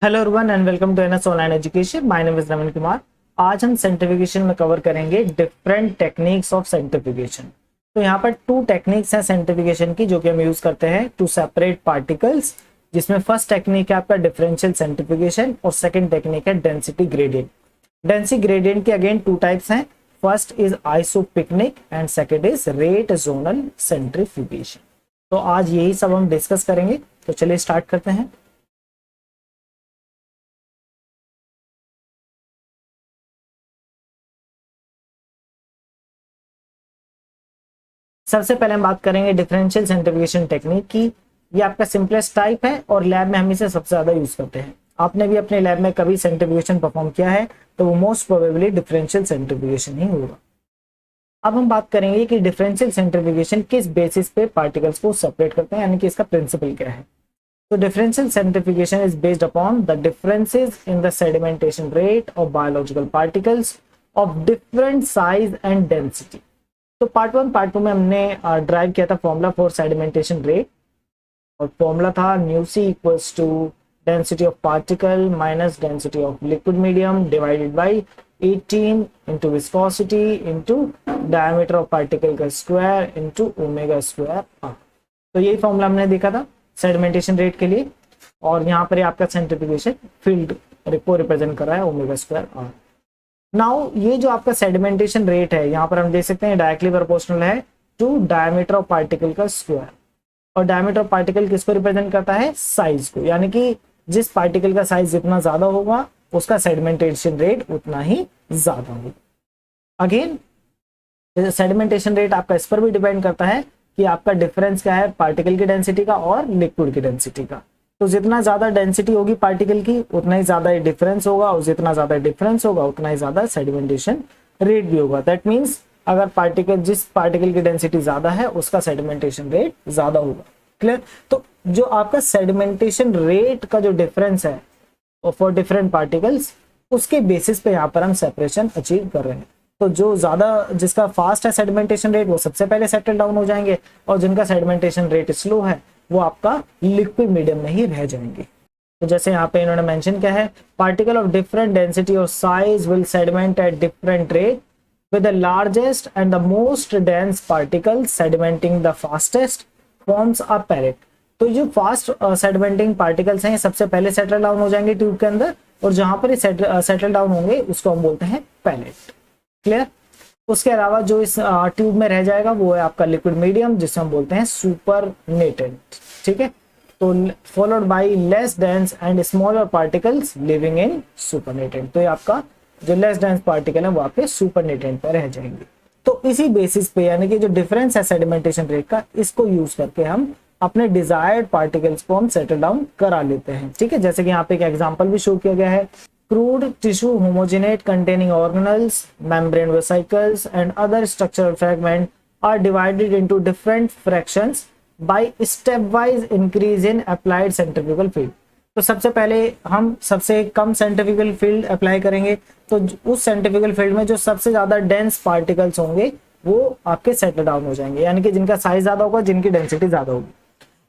Hello everyone and welcome to NS online education. My name is Naveen Kumar. आज हम centrifugation में cover करेंगे different techniques of centrifugation. तो यहाँ पर टू टेक्निक्स हैं सेंट्रीफ्यूगेशन की जो कि हम यूज करते हैं टू सेपरेट पार्टिकल्स, जिसमें फर्स्ट टेक्निक है आपका डिफरेंशियल सेंट्रीफ्यूगेशन और सेकंड टेक्निक है डेंसिटी ग्रेडियंट। डेंसिटी ग्रेडियंट के अगेन टू टाइप्स हैं, first is isopycnic and second is rate zonal centrifugation. तो आज यही सब हम डिस्कस करेंगे, तो चलिए स्टार्ट करते हैं। सबसे पहले हम बात करेंगे डिफरेंशियल सेंट्रीफ्यूगेशन टेक्निक की। ये आपका सिंपलेस्ट टाइप है और लैब में हम इसे सबसे ज्यादा यूज करते हैं। आपने भी अपने लैब में कभी सेंट्रीफ्यूगेशन परफॉर्म किया है तो वो मोस्ट प्रोबेबली डिफरेंशियल सेंट्रीफ्यूगेशन ही होगा। अब हम बात करेंगे कि डिफरेंशियल सेंट्रीफ्यूगेशन किस बेसिस पे पार्टिकल्स को सेपरेट करते हैं, यानी कि इसका प्रिंसिपल क्या है। तो differential centrifugation is based upon the differences in the sedimentation rate of biological particles of different size and density. तो पार्ट 1 में हमने ड्राइव किया था फॉर्मूला फॉर सेडिमेंटेशन रेट, और फॉर्मूला था new C equals to density of particle minus density of liquid medium divided by 18 into viscosity into diameter of particle का square into omega square R. तो यही formula हमने देखा था sedimentation rate के लिए, और यहाँ पर आपका सेंट्रीफ्यूगेशन फील्ड को रिप्रेजेंट कर रहा है ओमेगा स्क्वायर आर। नाउ ये जो आपका सेडिमेंटेशन रेट है यहाँ पर हम देख सकते हैं डायरेक्टली प्रोपोर्शनल है टू डायमीटर ऑफ पार्टिकल का स्क्वायर, और डायमीटर ऑफ पार्टिकल किसको रिप्रेजेंट करता है, साइज को, यानी कि जिस पार्टिकल का साइज जितना ज्यादा होगा उसका सेडिमेंटेशन रेट उतना ही ज्यादा होगा। अगेन सेडिमेंटेशन रेट आपका इस पर भी डिपेंड करता है कि आपका डिफरेंस क्या है पार्टिकल की डेंसिटी का और लिक्विड की डेंसिटी का। तो जितना ज्यादा डेंसिटी होगी पार्टिकल की उतना ही ज्यादा डिफरेंस होगा, और जितना ज्यादा डिफरेंस होगा उतना ही ज्यादा सेडिमेंटेशन रेट भी होगा। दैट मींस अगर जिस पार्टिकल की डेंसिटी ज्यादा है उसका सेडिमेंटेशन रेट ज्यादा होगा। क्लियर। तो जो आपका सेडिमेंटेशन रेट का जो डिफरेंस है फॉर डिफरेंट पार्टिकल्स, उसके बेसिस पे यहाँ पर हम सेपरेशन अचीव कर रहे हैं। तो जो ज्यादा जिसका फास्ट है सेडिमेंटेशन रेट वो सबसे पहले सेटल डाउन हो जाएंगे, और जिनका सेडिमेंटेशन रेट स्लो है वो आपका लिक्विड मीडियम में ही रह जाएंगे। तो जैसे यहाँ पे इन्होंने मेंशन किया है, पार्टिकल ऑफ डिफरेंट डेंसिटी और size will sediment at different rate with the largest and the most dense particles sedimenting the fastest forms a pellet। तो जो फास्ट सेडिमेंटिंग पार्टिकल्स हैं ये सबसे पहले सेटल डाउन हो जाएंगे ट्यूब के अंदर, और जहां पर ये सेटल डाउन होंगे उसको हम बोलते हैं पैलेट। क्लियर। उसके अलावा जो इस ट्यूब में रह जाएगा वो है आपका लिक्विड मीडियम, जिसे हम बोलते हैं सुपरनेटेंट। ठीक है। तो followed by less dense and smaller particles living in supernatant. तो ये आपका जो लेस डेंस पार्टिकल है वो आपके सुपरनेटेंट पर रह जाएंगे। तो इसी बेसिस पे यानी कि जो डिफरेंस है सेडिमेंटेशन रेट का, इसको यूज करके हम अपने डिजायर्ड पार्टिकल्स को हम सेटल डाउन करा लेते हैं। ठीक है। जैसे कि यहाँ पे एक एग्जांपल भी शो किया गया है, crude tissue homogenate containing organelles, membrane vesicles and other structural fragments are divided into different fractions by stepwise increase in applied centrifugal field। तो सबसे पहले हम सबसे कम सेंट्रीफ्यूगल फील्ड अप्लाई करेंगे, तो उस सेंट्रीफ्यूगल फील्ड में जो सबसे ज्यादा डेंस पार्टिकल्स होंगे वो आपके सेटल डाउन हो जाएंगे, यानी कि जिनका साइज ज्यादा होगा, जिनकी डेंसिटी ज्यादा होगी।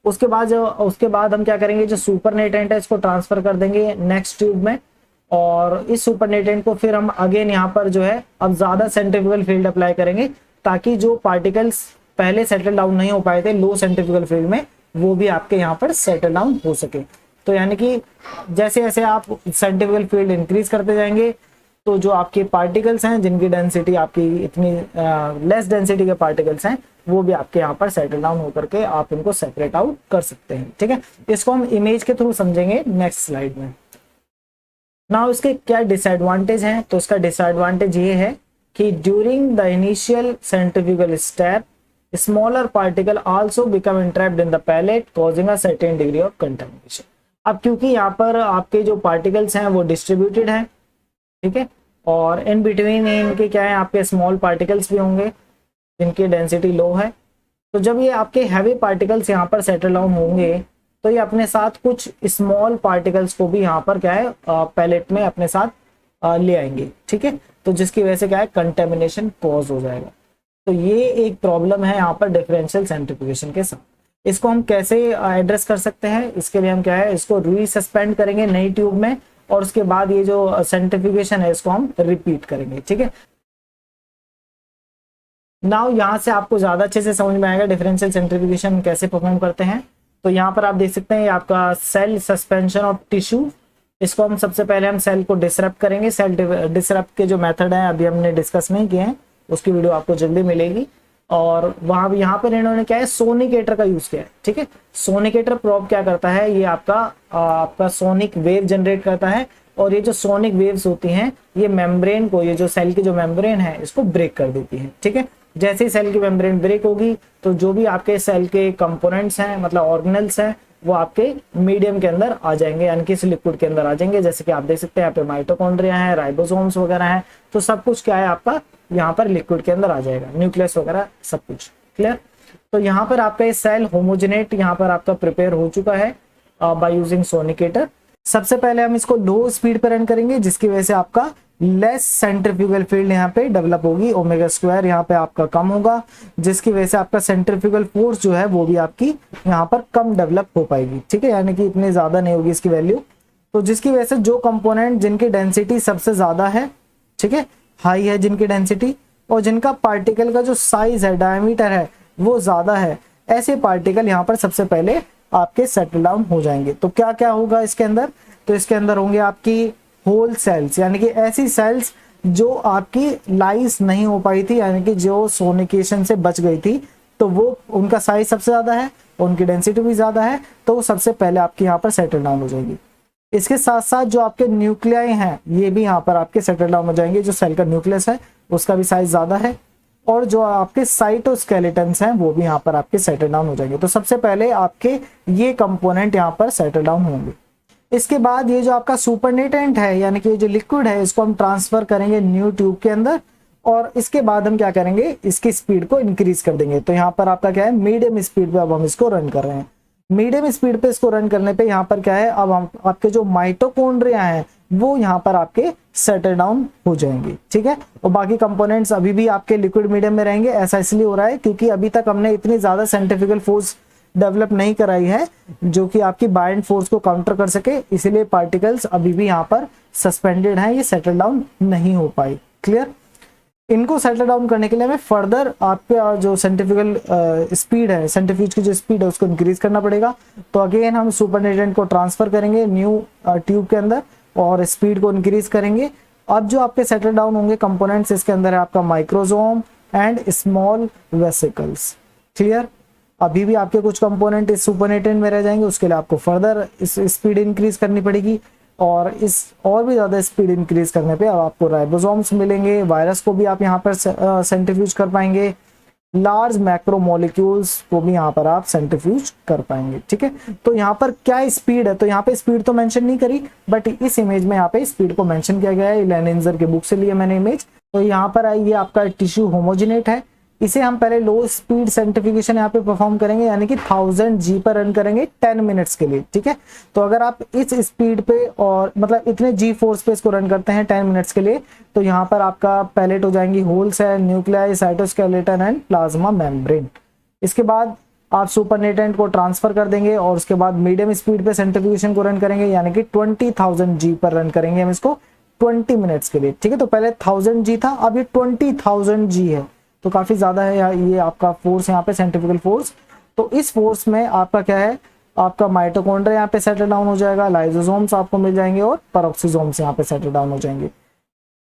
उसके बाद हम क्या करेंगे, जो सुपरनेटेंट है इसको ट्रांसफर कर देंगे नेक्स्ट ट्यूब में, और इस सुपरनेटेंट को फिर हम अगेन यहाँ पर जो है अब ज्यादा सेंट्रीफ्यूगल फील्ड अप्लाई करेंगे, ताकि जो पार्टिकल्स पहले सेटल डाउन नहीं हो पाए थे लो सेंट्रीफ्यूगल फील्ड में वो भी आपके यहाँ पर सेटल डाउन हो सके। तो यानी कि जैसे जैसे आप सेंट्रीफ्यूगल फील्ड इंक्रीज करते जाएंगे तो जो आपके पार्टिकल्स हैं जिनकी डेंसिटी आपकी इतनी लेस डेंसिटी के पार्टिकल्स हैं वो भी आपके यहाँ पर सेटल डाउन होकर के आप इनको सेपरेट आउट कर सकते हैं। ठीक है। इसको हम इमेज के थ्रू समझेंगे नेक्स्ट स्लाइड में। नाउ इसके क्या डिसएडवांटेज हैं, तो इसका डिसएडवांटेज ये है कि during the initial centrifugal step smaller particle also become entrapped in the pellet causing a certain degree of contamination. अब क्योंकि यहाँ पर आपके जो पार्टिकल्स हैं वो डिस्ट्रीब्यूटेड हैं, ठीक है, और इन बिटवीन इनके क्या है आपके स्मॉल पार्टिकल्स भी होंगे जिनकी डेंसिटी लो है। तो जब ये आपके हैवी पार्टिकल्स यहाँ पर सेटल डाउन होंगे तो ये अपने साथ कुछ स्मॉल पार्टिकल्स को भी यहाँ पर क्या है पैलेट में अपने साथ ले आएंगे। ठीक है। तो जिसकी वजह से क्या है कंटेमिनेशन कॉज हो जाएगा। तो ये एक प्रॉब्लम है यहाँ पर डिफरेंशियल सेंट्रीफ्यूगेशन के साथ। इसको हम कैसे एड्रेस कर सकते हैं, इसके लिए हम क्या है, इसको रीसस्पेंड करेंगे नई ट्यूब में, और उसके बाद ये जो सेंट्रीफ्यूगेशन है इसको हम रिपीट करेंगे। ठीक है, नाउ यहाँ से आपको ज्यादा अच्छे से समझ में आएगा डिफरेंशियल सेंट्रीफ्यूगेशन कैसे परफॉर्म करते हैं। तो यहाँ पर आप देख सकते हैं ये आपका सेल सस्पेंशन ऑफ टिश्यू, इसको हम सबसे पहले हम सेल को डिसरप्ट करेंगे। सेल डिसरप्ट के जो मेथड हैं अभी हमने डिस्कस नहीं किए हैं, उसकी वीडियो आपको जल्दी मिलेगी। और वहां भी यहाँ पर इन्होंने क्या है, सोनिकेटर का यूज किया है। ठीक है, सोनिकेटर प्रोब क्या करता है, ये आपका सोनिक वेव जनरेट करता है, और ये जो सोनिक वेव्स होती हैं ये मेम्ब्रेन को, ये जो सेल की जो मेम्ब्रेन है इसको ब्रेक कर देती है। ठीक है, जैसे ही सेल की मेम्ब्रेन ब्रेक होगी तो जो भी आपके सेल के कंपोनेंट्स हैं, मतलब ऑर्गेनल्स हैं, वो आपके मीडियम के अंदर आ जाएंगे, यानी कि इस लिक्विड के अंदर आ जाएंगे। जैसे कि आप देख सकते हैं यहाँ पे माइटोकॉन्ड्रिया है, राइबोसोम्स वगैरह हैं, तो सब कुछ क्या है आपका यहाँ पर लिक्विड के अंदर आ जाएगा, न्यूक्लियस वगैरह सब कुछ। क्लियर, तो यहाँ पर आपका ये सेल होमोजेनेट यहाँ पर आपका प्रिपेयर हो चुका है बाय यूजिंग सोनिकेटर। सबसे पहले हम इसको लो स्पीड पर रन करेंगे, जिसकी वजह से आपका लेस सेंट्रीफ्यूगल फील्ड यहाँ पे डेवलप होगी, ओमेगा स्क्वायर यहाँ पे आपका कम होगा, जिसकी वजह से आपका सेंट्रीफ्यूगल फोर्स जो है वो भी आपकी यहाँ पर कम डेवलप हो पाएगी। ठीक है, यानी कि इतनी ज्यादा नहीं होगी इसकी वैल्यू, तो जिसकी वजह से जो कंपोनेंट जिनकी डेंसिटी सबसे ज्यादा है, ठीक है, हाई है जिनकी डेंसिटी, और जिनका पार्टिकल का जो साइज है, डायमीटर है, वो ज्यादा है, ऐसे पार्टिकल यहाँ पर सबसे पहले आपके सेटल डाउन हो जाएंगे। तो क्या क्या होगा इसके अंदर, तो इसके अंदर होंगे आपकी होल सेल्स, यानी कि ऐसी सेल्स जो आपकी लाइस नहीं हो पाई थी, यानी कि जो सोनिकेशन से बच गई थी, तो वो उनका साइज सबसे ज्यादा है, उनकी डेंसिटी भी ज्यादा है, तो वो सबसे पहले आपके यहाँ पर सेटल डाउन हो जाएगी। इसके साथ साथ जो आपके न्यूक्लियाई हैं ये भी यहाँ पर आपके सेटल डाउन हो जाएंगे, जो सेल का न्यूक्लियस है उसका भी साइज ज्यादा है, और जो आपके साइटोस्केलेटन्स हैं वो भी यहाँ पर आपके सेटल डाउन हो जाएंगे। तो सबसे पहले आपके ये कंपोनेंट यहाँ पर सेटल डाउन होंगे। इसके बाद ये जो आपका सुपरनेटेंट है, यानी कि ये जो लिक्विड है, इसको हम ट्रांसफर करेंगे न्यू ट्यूब के अंदर, और इसके बाद हम क्या करेंगे, इसकी स्पीड को इंक्रीज कर देंगे। तो यहाँ पर आपका क्या है, मीडियम स्पीड पे अब हम इसको रन कर रहे हैं। मीडियम स्पीड पे इसको रन करने पे यहाँ पर क्या है, अब हम आपके जो माइटोकॉन्ड्रिया हैं वो यहाँ पर आपके सेटल डाउन हो जाएंगे। ठीक है, और बाकी कंपोनेंट्स अभी भी आपके लिक्विड मीडियम में रहेंगे। ऐसा इसलिए हो रहा है क्योंकि अभी तक हमने इतनी ज्यादा सेंट्रीफ्यूगल फोर्स डेवलप नहीं कराई है जो कि आपकी बाइंड फोर्स को काउंटर कर सके, इसलिए पार्टिकल्स अभी भी यहाँ पर सस्पेंडेड हैं, ये सेटल डाउन नहीं हो पाई। क्लियर, इनको सेटल डाउन करने के लिए हमें फर्दर आपके जो सेंट्रीफ्यूगल स्पीड है, सेंट्रीफ्यूज की जो स्पीड है उसको इंक्रीज करना पड़ेगा। तो अगेन हम सुपरनेटेंट को ट्रांसफर करेंगे न्यू ट्यूब के अंदर और स्पीड को इंक्रीज करेंगे। अब जो आपके सेटल डाउन होंगे कंपोनेंट्स, इसके अंदर है आपका microsome and small vesicles. Clear, अभी भी आपके कुछ कंपोनेंट इस सुपरनेटेंट में रह जाएंगे, उसके लिए आपको फर्दर इस स्पीड इंक्रीज करनी पड़ेगी, और इस और भी ज्यादा स्पीड इंक्रीज करने पे अब आपको राइबोसोम्स मिलेंगे। वायरस को भी आप यहाँ पर सेंट्रीफ्यूज कर पाएंगे, लार्ज मैक्रोमोलिक्यूल्स को भी यहाँ पर आप सेंट्रीफ्यूज कर पाएंगे। ठीक है, तो यहाँ पर क्या स्पीड है, तो यहाँ पे स्पीड तो मेंशन नहीं करी, बट इस इमेज में यहाँ पे स्पीड को मेंशन किया गया है। लेनिंजर के बुक से लिए मैंने इमेज। तो यहाँ पर ये आपका टिश्यू होमोजिनेट है, इसे हम पहले लो स्पीड सेंट्रीफ्यूगेशन यहाँ पे परफॉर्म करेंगे, यानी कि 1000 जी पर रन करेंगे 10 मिनट्स के लिए। ठीक है, तो अगर आप इस स्पीड पे और मतलब इतने जी फोर्स पे इसको रन करते हैं 10 मिनट्स के लिए, तो यहाँ पर आपका पैलेट हो जाएंगी whole cell, nuclei, cytoskeleton and plasma membrane. इसके बाद आप सुपरनेटेंट को ट्रांसफर कर देंगे और उसके बाद मीडियम स्पीड पे सेंट्रीफ्यूगेशन को रन करेंगे, यानी कि 20,000 जी पर रन करेंगे हम इसको 20 मिनट्स के लिए। ठीक है, तो पहले 1000 जी था, अब ये 20,000 जी है, तो काफी ज्यादा है ये आपका फोर्स यहाँ पे, सेंट्रीफ्यूगल फोर्स। तो इस फोर्स में आपका क्या है, आपका माइटोकॉन्ड्रिया यहाँ पे सेटल डाउन हो जाएगा, लाइसोसोम्स आपको मिल जाएंगे और पेरोक्सिसोम्स यहाँ पे सेटल डाउन हो जाएंगे।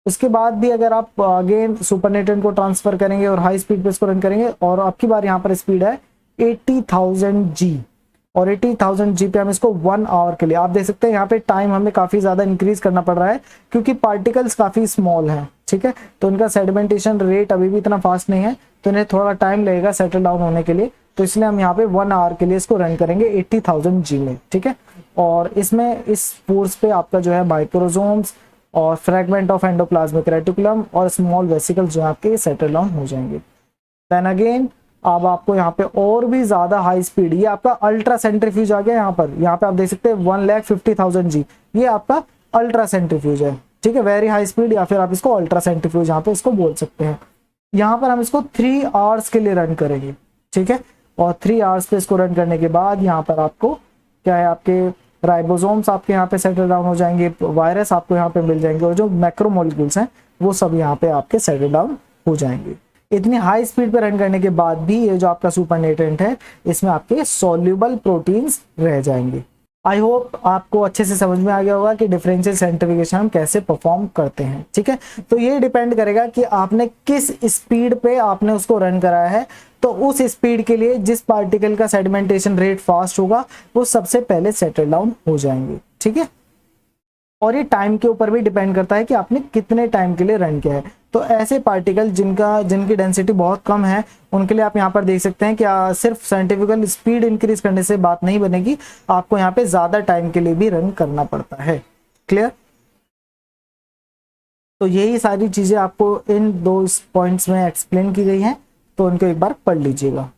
उसके बाद भी अगर आप अगेन सुपरनेटेंट को ट्रांसफर करेंगे और हाई स्पीड पे इसको रन करेंगे, और आपकी बार यहाँ पर स्पीड है 80,000 जी, और 80,000 जी पे हम इसको 1 आवर के लिए, आप देख सकते हैं यहाँ पे टाइम हमें काफी ज्यादा इंक्रीज करना पड़ रहा है क्योंकि पार्टिकल्स काफी स्मॉल हैं। ठीक है, तो इनका सेडिमेंटेशन रेट अभी भी इतना फास्ट नहीं है, तो इन्हें थोड़ा टाइम लगेगा सेटल डाउन होने के लिए, तो इसलिए हम यहाँ पे 1 आवर के लिए इसको रन करेंगे 80,000 जी में। ठीक है, और इसमें इस फोर्स पे आपका जो है माइक्रोसोम्स और फ्रेगमेंट ऑफ एंडोप्लाज्मिक रेटिकुलम और स्मॉल वेसिकल्स जो आपके सेटल डाउन हो जाएंगे। देन अगेन अब आपको यहाँ पे और भी ज्यादा हाई स्पीड, ये आपका अल्ट्रा सेंट्रीफ्यूज आ गया यहाँ पे आप देख सकते हैं 1,50,000 जी, ये आपका अल्ट्रा सेंट्रीफ्यूज है। ठीक है, वेरी हाई स्पीड, या फिर आप इसको अल्ट्रा सेंट्रीफ्यूज यहाँ पे इसको बोल सकते हैं। यहाँ पर हम इसको 3 आवर्स के लिए रन करेंगे। ठीक है, और 3 आवर्स पे इसको रन करने के बाद यहाँ पर आपको क्या है, आपके राइबोसोम्स आपके यहाँ पे सेटल डाउन हो जाएंगे, वायरस आपको यहाँ पे मिल जाएंगे और जो मैक्रोमोलिक्यूल्स हैं वो सब यहाँ पे आपके सेटल डाउन हो जाएंगे। इतनी हाई स्पीड पे रन करने के बाद भी ये जो आपका सुपरनेट्रेंट है इसमें आपके सॉल्युबल प्रोटीन्स रह जाएंगे। आई होप आपको अच्छे से समझ में आ गया होगा कि डिफरेंशियल सेंट्रीफ्यूगेशन हम कैसे परफॉर्म करते हैं। ठीक है, तो ये डिपेंड करेगा कि आपने किस स्पीड पे आपने उसको रन कराया है। तो उस स्पीड के लिए जिस पार्टिकल का सेडिमेंटेशन रेट फास्ट होगा वो सबसे पहले सेटल डाउन हो जाएंगे। ठीक है, और ये टाइम के ऊपर भी डिपेंड करता है कि आपने कितने टाइम के लिए रन किया है। तो ऐसे पार्टिकल जिनकी डेंसिटी बहुत कम है उनके लिए आप यहाँ पर देख सकते हैं कि सिर्फ साइंटिफिकल स्पीड इंक्रीज करने से बात नहीं बनेगी, आपको यहाँ पे ज्यादा टाइम के लिए भी रन करना पड़ता है। क्लियर? तो यही सारी चीजें आपको इन 2 पॉइंट्स में एक्सप्लेन की गई हैं, तो उनको एक बार पढ़ लीजिएगा।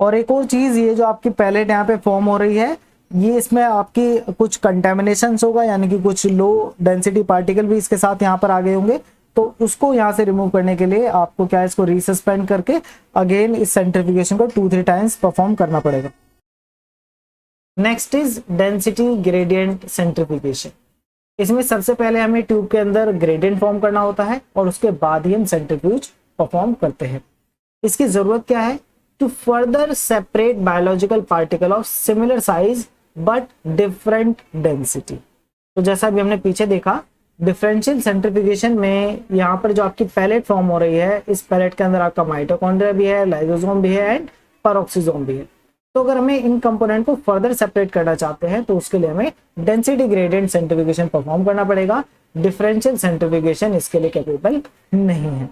और एक और चीज, ये जो आपकी पैलेट यहाँ पे फॉर्म हो रही है, ये इसमें आपकी कुछ कंटेमिनेशन होगा, यानी कि कुछ लो डेंसिटी पार्टिकल भी इसके साथ यहाँ पर आ गए होंगे। तो उसको यहाँ से रिमूव करने के लिए आपको क्या है, इसको रीसस्पेंड करके अगेन इस सेंट्रीफ्यूगेशन को 2-3 टाइम्स परफॉर्म करना पड़ेगा। Next is density gradient centrifugation. इसमें सबसे पहले हमें ट्यूब के अंदर ग्रेडियंट फॉर्म करना होता है और उसके बाद ही हम सेंट्रीफ्यूज परफॉर्म करते हैं। इसकी जरूरत क्या है? To further separate biological particle of similar size but different density. तो जैसा भी हमने पीछे देखा, डिफरेंशियल सेंट्रीफ्यूगेशन में यहाँ पर जो आपकी पैलेट फॉर्म हो रही है, इस पैलेट के अंदर आपका माइटोकॉन्ड्रिया भी है, लाइसोसोम भी है एंड पेरोक्सिसोम भी है। तो अगर हमें इन कंपोनेंट को फर्दर सेपरेट करना चाहते हैं तो उसके लिए हमें डेंसिटी ग्रेडियंट सेंट्रीफ्यूगेशन परफॉर्म करना पड़ेगा। डिफरेंशियल सेंट्रीफ्यूगेशन इसके लिए कैपेबल नहीं है।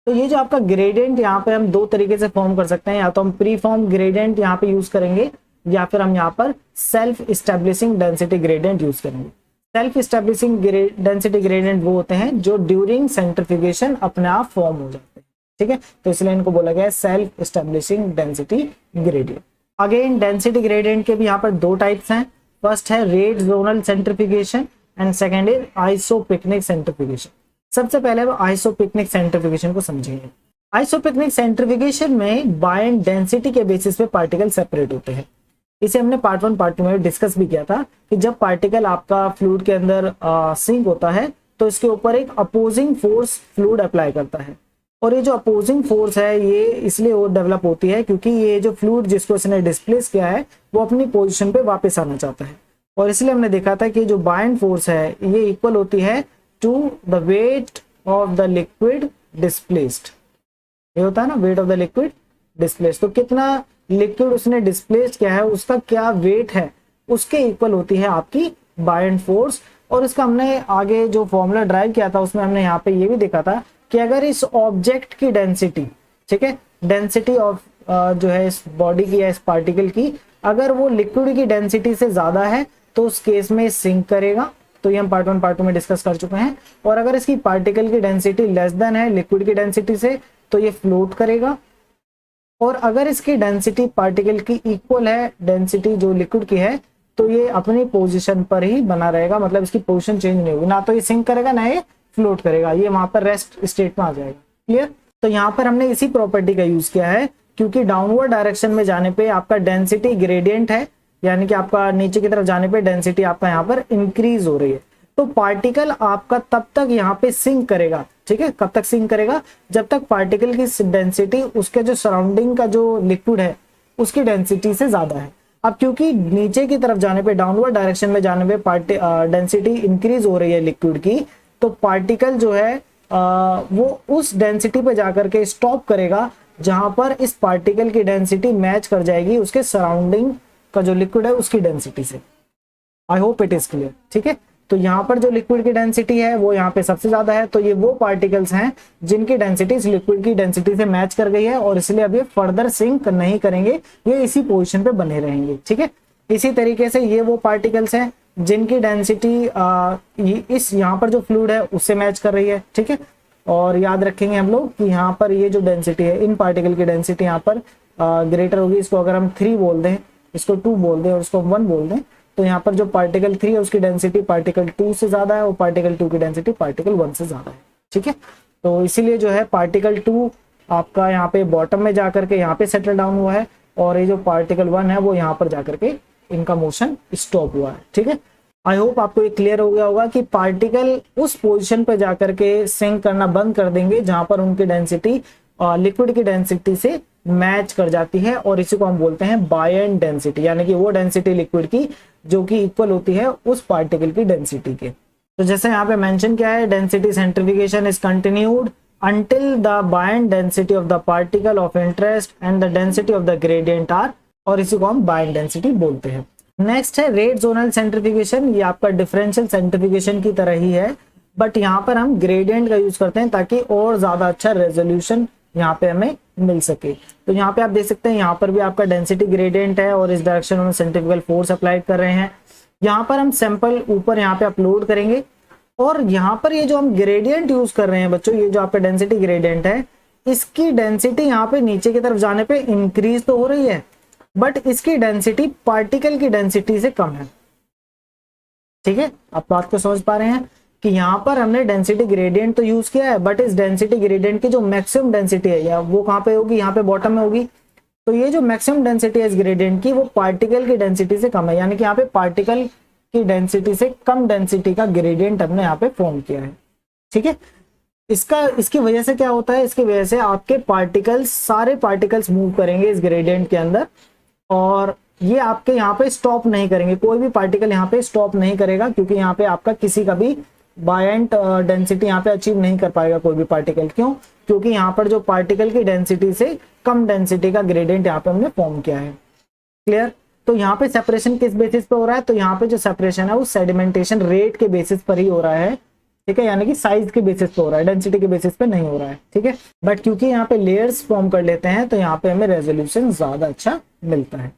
तो ये जो आपका ग्रेडियंट यहाँ पे हम 2 तरीके से फॉर्म कर सकते हैं, या तो हम प्री फॉर्म ग्रेडियंट यहाँ पे यूज करेंगे या फिर हम यहाँ पर self establishing density gradient use करेंगे। सेल्फ इस्टेब्लिशिंग डेंसिटी ग्रेडियंट वो होते हैं जो ड्यूरिंग सेंट्रीफ्यूगेशन अपने आप फॉर्म हो जाते हैं। ठीक है, तो इसलिए इनको बोला गया है self establishing density gradient. Again density gradient के भी यहाँ पर 2 टाइप्स हैं। फर्स्ट है rate zonal centrifugation and second is isopycnic centrifugation. सबसे पहले हम आइसोपिकनिक सेंट्रीफ्यूगेशन को समझेंगे। आइसोपिकनिक सेंट्रीफ्यूगेशन में बाय एंड डेंसिटी के बेसिस पे पार्टिकल सेपरेट होते हैं। इसे हमने पार्ट 1 पार्ट 2 में डिस्कस भी किया था कि जब पार्टिकल आपका फ्लूइड के अंदर सिंक होता है तो इसके ऊपर एक अपोजिंग फोर्स फ्लूइड अप्लाई करता है। और ये जो अपोजिंग फोर्स है ये इसलिए वो डेवलप होती है क्योंकि ये जो फ्लूइड जिसको इसने डिस्प्लेस किया है वो अपनी पोजीशन पे वापस आना चाहता है। और इसलिए हमने देखा था कि जो बाइंड फोर्स है ये इक्वल होती है to the weight of the liquid displaced. ये होता है ना, weight of the liquid displaced. तो कितना लिक्विड उसने डिस्प्लेस किया है उसका क्या वेट है उसके इक्वल होती है आपकी बाइंड फोर्स। और इसका हमने आगे जो फॉर्मूला ड्राइव किया था उसमें हमने यहाँ पे ये भी देखा था कि अगर इस ऑब्जेक्ट की डेंसिटी, ठीक है, डेंसिटी ऑफ जो है इस बॉडी की या इस पार्टिकल की, अगर वो लिक्विड की डेंसिटी से ज्यादा है तो उस केस में सिंक करेगा। तो ये हम पार्ट 1 पार्ट 2 में डिस्कस कर चुके हैं। और अगर इसकी पार्टिकल की डेंसिटी लेस देन है लिक्विड की डेंसिटी से तो ये फ्लोट करेगा। और अगर इसकी डेंसिटी पार्टिकल की इक्वल है डेंसिटी जो लिक्विड की है तो ये अपनी पोजीशन पर ही बना रहेगा, मतलब इसकी पोजीशन चेंज नहीं होगी, ना तो ये सिंक करेगा ना ये फ्लोट करेगा, ये वहां पर रेस्ट स्टेट में आ जाएगा। क्लियर? तो यहाँ पर हमने इसी प्रॉपर्टी का यूज किया है क्योंकि डाउनवर्ड डायरेक्शन में जाने पे आपका डेंसिटी ग्रेडियंट है, यानी कि आपका नीचे की तरफ जाने पे डेंसिटी आपका यहाँ पर इंक्रीज हो रही है। तो पार्टिकल आपका तब तक यहाँ पे सिंक करेगा, ठीक है, कब तक सिंक करेगा? जब तक पार्टिकल की डेंसिटी उसके जो सराउंडिंग का जो लिक्विड है उसकी डेंसिटी से ज्यादा है। अब क्योंकि नीचे की तरफ जाने पे डाउनवर्ड डायरेक्शन में जाने पे डेंसिटी इंक्रीज हो रही है लिक्विड की, तो पार्टिकल जो है वो उस डेंसिटी पे जाकर के स्टॉप करेगा जहां पर इस पार्टिकल की डेंसिटी मैच कर जाएगी उसके सराउंडिंग का जो लिक्विड है उसकी डेंसिटी से। I hope it is clear. ठीक है, तो यहाँ पर जो लिक्विड की डेंसिटी है वो यहाँ पे सबसे ज्यादा है, तो ये वो पार्टिकल्स हैं जिनकी डेंसिटी इस लिक्विड की डेंसिटी से मैच कर गई है और इसलिए अब ये फर्दर सिंक नहीं करेंगे, ये इसी पोजीशन पे बने रहेंगे। ठीक है, इसी तरीके से ये वो पार्टिकल्स हैं जिनकी डेंसिटी इस यहाँ पर जो फ्लूइड है उससे मैच कर रही है। ठीक है, और याद रखेंगे हम लोग कि यहाँ पर ये जो डेंसिटी है इन पार्टिकल की डेंसिटी यहाँ पर ग्रेटर होगी। इसको अगर हम 3 बोल दें, इसको 2 बोल दें और इसको 1 बोल दें, तो यहाँ पर जो पार्टिकल 3 है उसकी डेंसिटी पार्टिकल 2 से ज्यादा है और पार्टिकल 2 की डेंसिटी पार्टिकल 1 से ज्यादा है। ठीक है, तो इसीलिए जो है पार्टिकल 2 आपका यहाँ पे बॉटम में जाकर के यहाँ पे सेटल डाउन हुआ है, और ये जो पार्टिकल 1 है वो यहाँ पर जाकर के इनका मोशन स्टॉप हुआ है। ठीक है, आई होप आपको ये क्लियर हो गया होगा कि पार्टिकल उस पोजीशन पर जाकर के सिंक करना बंद कर देंगे जहां पर उनकी डेंसिटी लिक्विड की डेंसिटी से मैच कर जाती है, और इसी को हम बोलते हैं बायंट डेंसिटी, यानी कि वो डेंसिटी लिक्विड की जो कि इक्वल होती है उस पार्टिकल की डेंसिटी के। तो जैसे यहाँ पे मेंशन किया है, density सेंट्रिफिकेशन is continued until the buoyant density of the particle of interest and the density of the gradient are, और इसी को हम buoyant density बोलते हैं। नेक्स्ट है रेट जोनल सेंट्रिफिकेशन। ये आपका डिफरेंशियल सेंट्रिफिकेशन की तरह ही है, बट यहाँ पर हम ग्रेडियंट का यूज करते हैं ताकि और ज्यादा अच्छा रेजोल्यूशन यहाँ पे हमें मिल सके। तो यहाँ पे आप देख सकते हैं, यहाँ पर भी आपका डेंसिटी ग्रेडियंट है और इस डायरेक्शन में सेंट्रिफिकल फोर्स अप्लाइड कर रहे हैं। यहाँ पर हम सैंपल ऊपर यहाँ पे अपलोड करेंगे, और यहाँ पर ये जो हम ग्रेडियंट यूज कर रहे हैं बच्चों, ये जो आपका डेंसिटी ग्रेडियंट है, इसकी डेंसिटी यहाँ पे नीचे की तरफ जाने पे इंक्रीज तो हो रही है, बट इसकी डेंसिटी पार्टिकल की डेंसिटी से कम है। ठीक है, आप बात को समझ पा रहे हैं कि यहाँ पर हमने डेंसिटी ग्रेडियंट तो यूज किया है, बट इस डेंसिटी ग्रेडियंट की जो मैक्सिमम डेंसिटी है या वो कहाँ पे होगी, यहाँ पे बॉटम में होगी। तो ये जो मैक्सिमम डेंसिटी है इस ग्रेडियंट की, वो पार्टिकल की डेंसिटी से कम है, यानी कि यहाँ पे पार्टिकल की डेंसिटी से कम डेंसिटी का ग्रेडियंट हमने यहाँ पे फॉर्म किया है। ठीक है, इसकी वजह से क्या होता है, इसकी वजह से आपके पार्टिकल्स, सारे पार्टिकल्स मूव करेंगे इस ग्रेडियंट के अंदर, और ये आपके यहाँ पे स्टॉप नहीं करेंगे, कोई भी पार्टिकल यहाँ पे स्टॉप नहीं करेगा, क्योंकि यहाँ पे आपका किसी का भी बायंट डेंसिटी यहाँ पे अचीव नहीं कर पाएगा कोई भी पार्टिकल। क्यों? क्योंकि यहाँ पर जो पार्टिकल की डेंसिटी से कम डेंसिटी का ग्रेडियंट यहाँ पे हमने फॉर्म किया है। क्लियर? तो यहाँ पे सेपरेशन किस बेसिस पे हो रहा है, तो यहाँ पे जो सेपरेशन है वो सेडिमेंटेशन रेट के बेसिस पर ही हो रहा है। ठीक है, यानी कि साइज के बेसिस पे हो रहा है, डेंसिटी के बेसिस पे नहीं हो रहा है। ठीक है, बट क्योंकि यहाँ पे लेयर्स फॉर्म कर लेते हैं तो यहाँ पे हमें रेजोल्यूशन ज्यादा अच्छा मिलता है।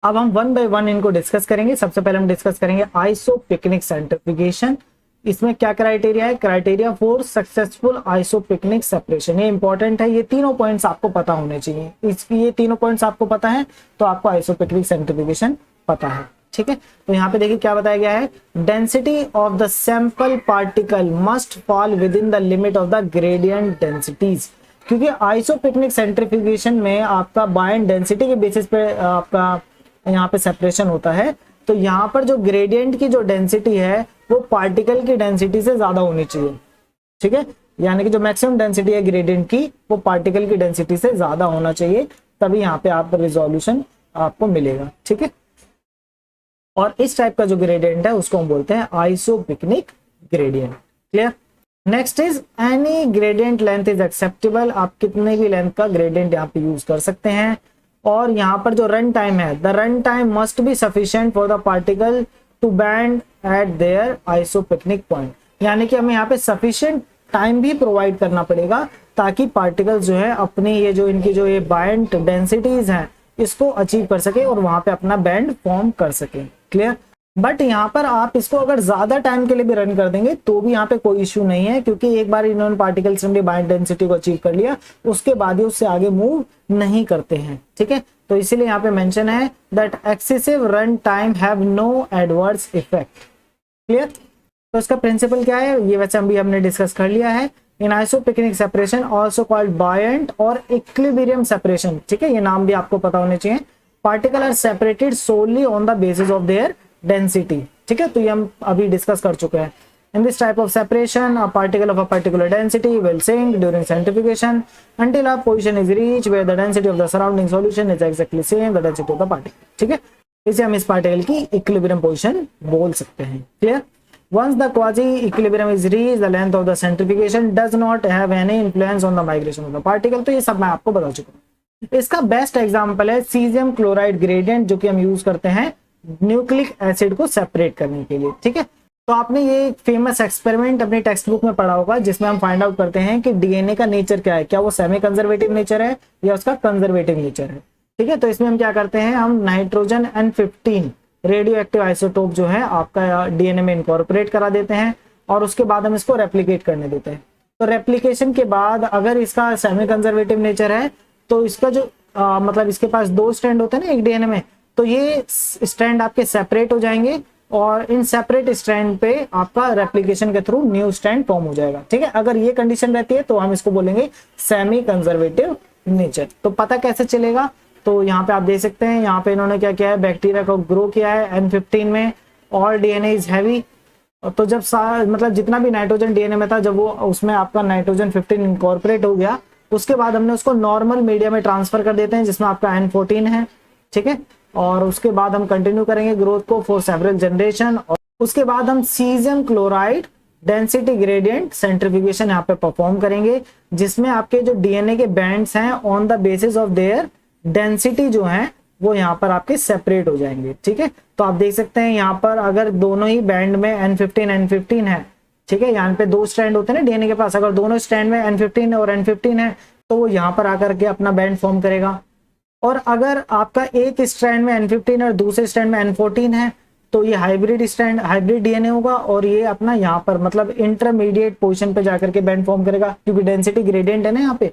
अब हम वन बाय वन इनको डिस्कस करेंगे। सबसे पहले हम डिस्कस करेंगे आइसोपिकनिक सेंट्रिफिकेशन। इसमें क्या क्राइटेरिया है? Criteria for successful isopycnic separation. ये इंपॉर्टेंट है, ये तीनों पॉइंट्स आपको पता होने चाहिए। ये तीनों पॉइंट्स आपको पता है तो आपको आइसोपिकनिक सेंट्रिफिकेशन पता है। ठीक है, तो यहाँ पे देखिए क्या बताया गया है, density of the sample particle must fall with in the limit of the gradient densities. क्योंकि आइसोपिकनिक सेंट्रिफिकेशन में आपका बायंट डेंसिटी के बेसिस पे आपका यहाँ पे सेपरेशन होता है, तो यहाँ पर जो ग्रेडियंट की जो डेंसिटी है वो पार्टिकल की डेंसिटी से ज्यादा होनी चाहिए। ठीक है, यानी कि जो मैक्सिमम डेंसिटी है ग्रेडियंट की वो पार्टिकल की डेंसिटी से ज्यादा होना चाहिए, तभी यहाँ पे आप रिजोल्यूशन आपको मिलेगा। ठीक है, और इस टाइप का जो ग्रेडियंट है उसको हम बोलते हैं isopycnic gradient. Clear? Next is any gradient length is acceptable. आप कितने भी लेंथ का ग्रेडियंट यहाँ पे यूज कर सकते हैं। और यहाँ पर जो रन टाइम है, the run time must be sufficient for the particle to band at their isopycnic point. यानी कि हमें यहाँ पे सफिशिएंट टाइम भी प्रोवाइड करना पड़ेगा ताकि पार्टिकल जो है अपनी ये जो इनकी जो ये बायंट डेंसिटीज हैं इसको अचीव कर सके और वहां पे अपना बैंड फॉर्म कर सके। क्लियर? बट यहाँ पर आप इसको अगर ज्यादा टाइम के लिए भी रन कर देंगे तो भी यहाँ पे कोई इश्यू नहीं है, क्योंकि एक बार इन्होंने पार्टिकल्स ने बायंट डेंसिटी को अचीव कर लिया उसके बाद ही उससे आगे मूव नहीं करते हैं। ठीक है, तो इसीलिए यहाँ पे मेंशन है that excessive run time have no adverse effect. Clear? तो इसका प्रिंसिपल क्या है, ये वैसे अभी हमने डिस्कस कर लिया है। In isopycnic separation also called buoyant और इक्विलिब्रियम सेपरेशन। ठीक है, ये नाम भी आपको पता होने चाहिए। Particle are separated solely on the basis of their density. ठीक है, तो ये हम अभी डिस्कस कर चुके हैं। In this type of separation, a particle of a particular density will sink during centrifugation until a position is reached where the density of the surrounding solution is exactly same the density of the particle. ठीक है, इसे हम इस particle की equilibrium position बोल सकते हैं। Clear? Once the quasi-equilibrium is reached, the length of the centrifugation does not have any influence on the migration of the particle. तो ये सब मैं आपको बता चुका हूँ। इसका बेस्ट एग्जाम्पल है सीजियम क्लोराइड ग्रेडियंट, जो कि हम यूज करते हैं न्यूक्लिक एसिड को सेपरेट करने के लिए। ठीक है, तो आपने ये फेमस एक्सपेरिमेंट अपनी टेक्स्ट बुक में पढ़ा होगा जिसमें हम फाइंड आउट करते हैं कि डीएनए का नेचर क्या है, क्या वो सेमी कंजर्वेटिव नेचर है या उसका कंजर्वेटिव नेचर है। ठीक है, तो इसमें हम क्या करते हैं, हम nitrogen N15 radio active isotope जो है आपका डीएनए में इनकॉर्पोरेट करा देते हैं और उसके बाद हम इसको रेप्लिकेट करने देते हैं। तो रेप्लिकेशन के बाद अगर इसका सेमी कंजर्वेटिव नेचर है तो इसका जो मतलब इसके पास 2 स्ट्रैंड होते हैं ना एक डीएनए में, तो ये स्ट्रैंड आपके सेपरेट हो जाएंगे और इन सेपरेट स्ट्रैंड पे आपका रेप्लिकेशन के थ्रू न्यू स्ट्रैंड फॉर्म हो जाएगा। ठीक है, अगर ये कंडीशन रहती है तो हम इसको बोलेंगे सेमी कंजर्वेटिव नेचर। तो पता कैसे चलेगा, तो यहाँ पे आप देख सकते हैं, यहाँ पे इन्होंने क्या किया है, बैक्टीरिया को ग्रो किया है N15 में, ऑल डीएनए इज हैवी। तो जब मतलब जितना भी नाइट्रोजन डीएनए में था, जब वो उसमें आपका नाइट्रोजन 15 इनकॉर्पोरेट हो गया, उसके बाद हमने उसको नॉर्मल मीडिया में ट्रांसफर कर देते हैं जिसमें आपका N14 है। ठीक है, और उसके बाद हम कंटिन्यू करेंगे ग्रोथ को फॉर सेवरल जनरेशन, और उसके बाद हम caesium chloride density gradient centrifugation यहाँ पे परफॉर्म करेंगे, जिसमें आपके जो डीएनए के बैंड्स हैं on the basis of their density जो है वो यहाँ पर आपके सेपरेट हो जाएंगे। ठीक है, तो आप देख सकते हैं यहाँ पर अगर दोनों ही बैंड में N15 है, ठीक है, यहाँ पे दो स्ट्रैंड होते हैं ना डीएनए के पास, अगर दोनों स्ट्रैंड में N15 और N15 है तो वो यहाँ पर आकर के अपना बैंड फॉर्म करेगा। और अगर आपका एक स्ट्रैंड में N15 और दूसरे स्ट्रैंड में N14 है तो ये हाइब्रिड स्ट्रैंड, हाइब्रिड डीएनए होगा, और ये अपना यहाँ पर मतलब इंटरमीडिएट पोजीशन पे जाकर के बैंड फॉर्म करेगा क्योंकि डेंसिटी ग्रेडियंट है ना यहाँ पे।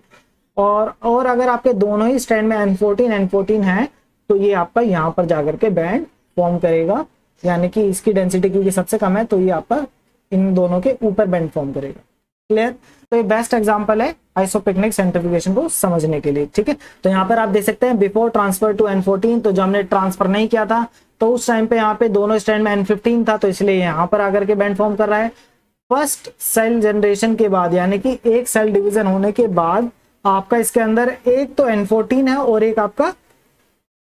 और अगर आपके दोनों ही स्ट्रैंड में N14 है तो ये आपका यहाँ पर जाकर के बैंड फॉर्म करेगा, यानी कि इसकी डेंसिटी क्योंकि सबसे कम है तो ये आपका इन दोनों के ऊपर बैंड फॉर्म करेगा। क्लियर, तो ये बेस्ट एग्जांपल है आइसोपिक्निक सेंट्रीफ्यूगेशन को समझने के लिए। ठीक है, तो यहाँ पर आप देख सकते हैं बिफोर ट्रांसफर टू N14, तो जो हमने ट्रांसफर नहीं किया था तो उस टाइम पे यहाँ पे दोनों स्ट्रैंड में N15 था, तो इसलिए यहाँ पर आकर के बैंड फॉर्म कर रहा है। फर्स्ट सेल जनरेशन के बाद, यानी कि एक सेल डिवीजन होने के बाद आपका इसके अंदर एक तो N14 है और एक आपका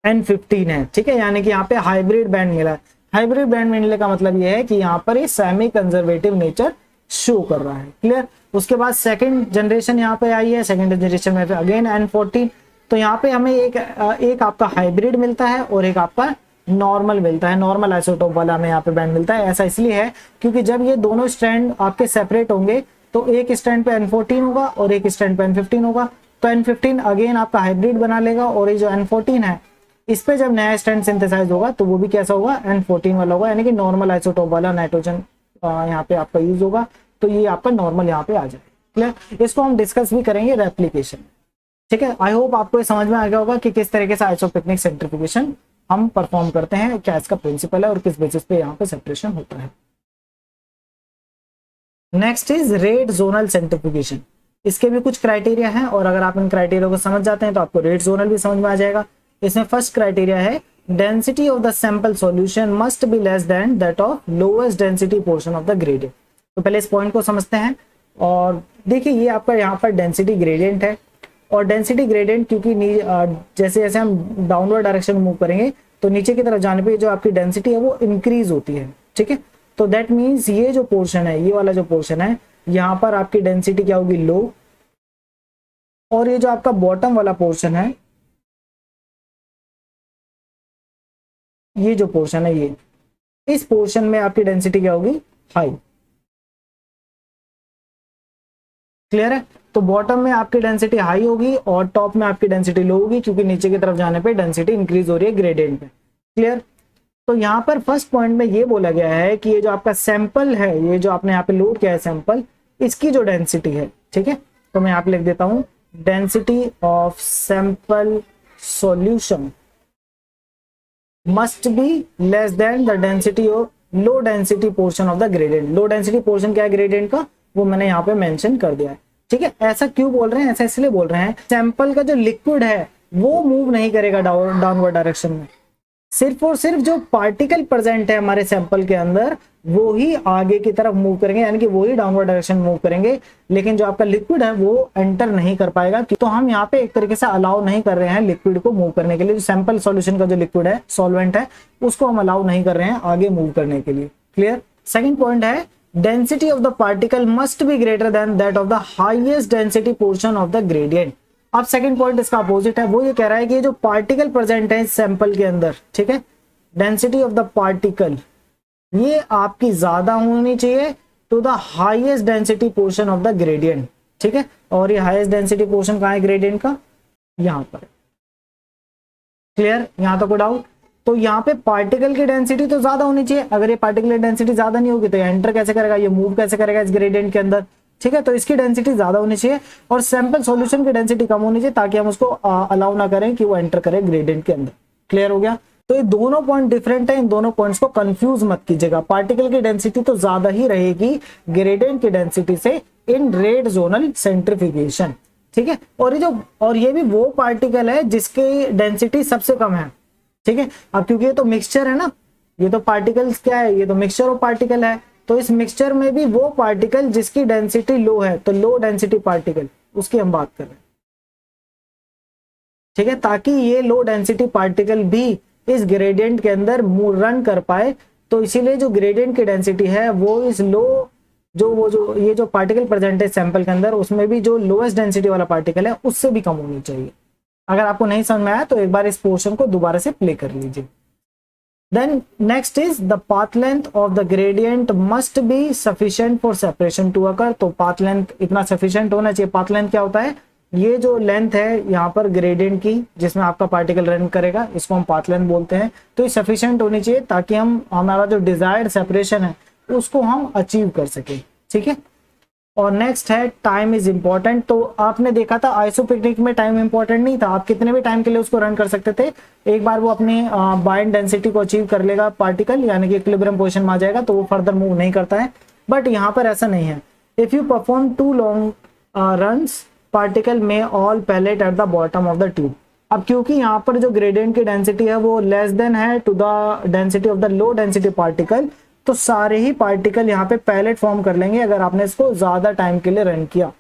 N15 है। ठीक है, यानी कि यहाँ पे हाइब्रिड बैंड मिला है। हाइब्रिड बैंड मिलने का मतलब ये है कि यहाँ पर ये सेमी कंजर्वेटिव नेचर शो कर रहा है। क्लियर, उसके बाद सेकंड जनरेशन यहाँ पे आई है, सेकंड जनरेशन में अगेन N14, तो यहाँ पे हमें एक आपका हाइब्रिड मिलता है और एक आपका नॉर्मल मिलता है, नॉर्मल आइसोटोप वाला हमें यहाँ पे बैंड मिलता है। ऐसा इसलिए है क्योंकि जब ये दोनों स्ट्रैंड आपके सेपरेट होंगे तो एक स्ट्रैंड पे N14 होगा और एक स्ट्रैंड पे N15 होगा, तो N15 अगेन आपका हाइब्रिड बना लेगा, और ये जो N14 है इस पे जब नया स्ट्रैंड सिंथेसाइज होगा तो वो भी कैसा होगा, N14 वाला होगा, यानी कि नॉर्मल आइसोटोप वाला नाइट्रोजन यहाँ पे आपका यूज होगा, तो ये आपका नॉर्मल यहाँ पे आ जाए। क्लियर, इसको हम डिस्कस भी करेंगे रेप्लिकेशन। ठीक है, आई होप आपको ये समझ में आ गया होगा कि किस तरीके से आइसोपिक्निक सेंट्रीफ्यूगेशन हम परफॉर्म करते हैं, क्या इसका प्रिंसिपल है और किस बेसिस पे यहाँ पे सेपरेशन होता है। Next is rate zonal centrifugation. इसके भी कुछ क्राइटेरिया हैं, और अगर आप इन क्राइटेरिया को समझ जाते हैं तो आपको रेट जोनल भी समझ में आ जाएगा। इसमें फर्स्ट क्राइटेरिया है density of the sample solution must be less than that of lowest density portion of the gradient. तो पहले इस पॉइंट को समझते हैं, और देखिए ये आपका यहाँ पर डेंसिटी ग्रेडियंट है, और डेंसिटी ग्रेडियंट क्योंकि जैसे जैसे हम डाउनवर्ड डायरेक्शन में मूव करेंगे तो नीचे की तरफ जाने पे जो आपकी डेंसिटी है वो इंक्रीज होती है। ठीक है, तो दैट मीन्स ये जो पोर्शन है, ये वाला जो पोर्शन है, यहाँ पर आपकी डेंसिटी क्या होगी, लो, और ये जो आपका बॉटम वाला पोर्शन है, ये जो पोर्शन है, ये इस पोर्शन में आपकी डेंसिटी क्या होगी, हाई। क्लियर है, तो बॉटम में आपकी डेंसिटी हाई होगी और टॉप में आपकी डेंसिटी लो होगी, क्योंकि नीचे की तरफ जाने पे डेंसिटी इंक्रीज हो रही है ग्रेडियंट पे। क्लियर, तो यहाँ पर फर्स्ट पॉइंट में ये बोला गया है कि ये जो आपका सैंपल है, ये जो आपने यहाँ पे लोड किया है सैंपल, इसकी जो डेंसिटी है, ठीक है, तो मैं यहाँ पे लिख देता हूं density of sample solution must be less than the density of low density portion of the gradient. Low density portion क्या है ग्रेडियंट का, वो मैंने यहाँ पे मेंशन कर दिया है। ठीक है, ऐसा क्यों बोल रहे हैं, ऐसा इसलिए बोल रहे हैं सैंपल का जो लिक्विड है वो मूव नहीं करेगा डाउनवर्ड डायरेक्शन में, सिर्फ और सिर्फ जो पार्टिकल प्रेजेंट है हमारे सैंपल के अंदर वो ही आगे की तरफ मूव करेंगे, यानी कि वो ही डाउनवर्ड डायरेक्शन मूव करेंगे, लेकिन जो आपका लिक्विड है वो एंटर नहीं कर पाएगा। तो हम यहाँ पे एक तरीके से अलाउ नहीं कर रहे हैं लिक्विड को मूव करने के लिए, जो सैंपल सॉल्यूशन का जो लिक्विड है, सॉल्वेंट है, उसको हम अलाउ नहीं कर रहे हैं आगे मूव करने के लिए। क्लियर, सेकेंड पॉइंट है density of the particle must be greater than that of the highest density portion of the gradient. अब सेकंड पॉइंट इसका अपोजिट है, वो ये कह रहा है कि ये जो पार्टिकल प्रेजेंट है सैंपल के अंदर, ठीक है, डेंसिटी ऑफ द पार्टिकल ये आपकी ज्यादा होनी चाहिए to the highest density portion of the gradient. ठीक है, और ये हाईएस्ट डेंसिटी पोर्शन कहाँ है ग्रेडियंट का, यहाँ पर। क्लियर, यहाँ तो कोई डाउट, तो यहाँ पे पार्टिकल की डेंसिटी तो ज्यादा होनी चाहिए, अगर ये पार्टिकल की डेंसिटी ज्यादा नहीं होगी तो ये एंटर कैसे करेगा, ये मूव कैसे करेगा इस ग्रेडियंट के अंदर। ठीक है, तो इसकी डेंसिटी ज्यादा होनी चाहिए और सैंपल सॉल्यूशन की डेंसिटी कम होनी चाहिए, ताकि हम उसको अलाउ ना करें कि वो एंटर करे ग्रेडियंट के अंदर। क्लियर हो गया, तो ये दोनों पॉइंट डिफरेंट है, इन दोनों पॉइंट्स को कंफ्यूज मत कीजिएगा। पार्टिकल की डेंसिटी तो ज्यादा ही रहेगी ग्रेडियंट की डेंसिटी से इन रेड जोनल सेंट्रीफ्यूगेशन, ठीक है। और ये भी वो पार्टिकल है जिसकी डेंसिटी सबसे कम है, ठीक है। अब क्योंकि ये तो मिक्सचर है ना, ये तो पार्टिकल्स क्या है, ये तो मिक्सचर ऑफ पार्टिकल है, तो इस मिक्सचर में भी वो पार्टिकल जिसकी डेंसिटी लो है, तो लो डेंसिटी पार्टिकल उसकी हम बात कर रहे हैं, ठीक है, ताकि ये लो डेंसिटी पार्टिकल भी इस ग्रेडियंट के अंदर रन कर पाए। तो इसीलिए जो ग्रेडियंट की डेंसिटी है वो इस लो जो ये जो पार्टिकल प्रेजेंट है सैंपल के अंदर, उसमें भी जो लोएस्ट डेंसिटी वाला पार्टिकल है उससे भी कम होनी चाहिए। अगर आपको नहीं समझ में आया तो एक बार इस पोर्शन को दोबारा से प्ले कर लीजिए। Then next is the path length of the gradient must be sufficient for separation to occur। तो path length इतना sufficient होना चाहिए। path length क्या होता है, ये जो लेंथ है यहाँ पर ग्रेडियंट की जिसमें आपका पार्टिकल रन करेगा, इसको हम पाथ लेंथ बोलते हैं। तो ये सफिशिएंट होनी चाहिए ताकि हम हमारा जो डिजायर्ड सेपरेशन है उसको हम अचीव कर सके, ठीक है। और नेक्स्ट है टाइम इज इंपॉर्टेंट। तो आपने देखा था आइसोपिकनिक में टाइम इंपॉर्टेंट नहीं था, आप कितने भी टाइम के लिए उसको रन कर सकते थे, एक बार वो अपनी बाइंड डेंसिटी को अचीव कर लेगा पार्टिकल, यानी कि इक्विलिब्रियम पोजीशन में आ जाएगा, तो वो फर्दर मूव नहीं करता है। बट यहाँ पर ऐसा नहीं है। If you perform too long runs particle may all pellet at the bottom of the tube. अब क्योंकि यहाँ पर जो ग्रेडियंट की डेंसिटी है वो लेस देन है to the density of the low density particle, तो सारे ही पार्टिकल यहाँ पे पैलेट फॉर्म कर लेंगे अगर आपने इसको ज्यादा टाइम के लिए रन किया।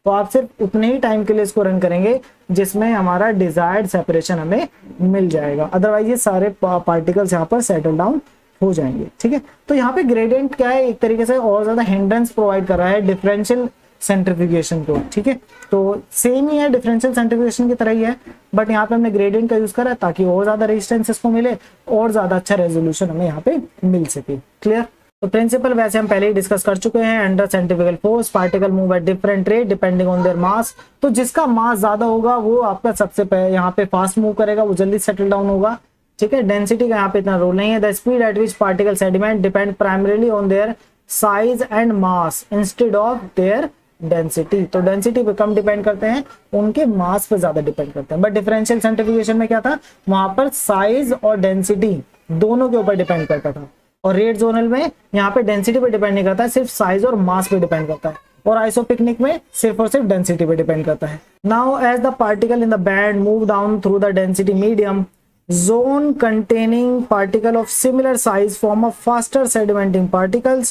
तो आप सिर्फ उतने ही टाइम के लिए इसको रन करेंगे जिसमें हमारा डिजायर्ड सेपरेशन हमें मिल जाएगा, अदरवाइज ये सारे पार्टिकल्स यहाँ पर सेटल डाउन हो जाएंगे, ठीक है। तो यहाँ पे ग्रेडियंट क्या है, एक तरीके से और ज्यादा हिंड्रेंस प्रोवाइड कर रहा है डिफरेंशियल सेंट्रीफ्यूगेशन को, ठीक है। तो सेम ही है, डिफरेंशियल सेंट्रीफ्यूगेशन की तरह ही है, बट यहाँ पे हमने ग्रेडियंट का यूज करा ताकि और ज्यादा रेजिस्टेंस इसको मिले और ज्यादा अच्छा रेजोल्यूशन हमें यहाँ पे मिल सके। क्लियर। तो प्रिंसिपल वैसे हम पहले ही डिस्कस कर चुके हैं। Under centrifugal force particle move at different rate depending on their mass. तो जिसका मास ज्यादा होगा वो आपका सबसे यहाँ पे फास्ट मूव करेगा, वो जल्दी सेटल डाउन होगा, ठीक है। डेंसिटी का यहाँ पे इतना रोल नहीं है। The speed at which particle sediment depend primarily on their size and mass instead of their density. तो डेंसिटी पे कम डिपेंड करते हैं, उनके मास पे ज्यादा डिपेंड करते हैं। बट डिफरेंशियल सेंट्रीफ्यूगेशन में क्या था, वहां पर साइज और डेंसिटी दोनों के ऊपर डिपेंड करता था, और रेड जोनल में यहाँ पे डेंसिटी पे डिपेंड नहीं करता है, सिर्फ साइज और मास पे डिपेंड करता है। और आइसोपिकनिक में सिर्फ और सिर्फ डेंसिटी पे डिपेंड करता है। Now as the particle in the band move down through the density medium, zone containing particle of similar size form of faster sedimenting particles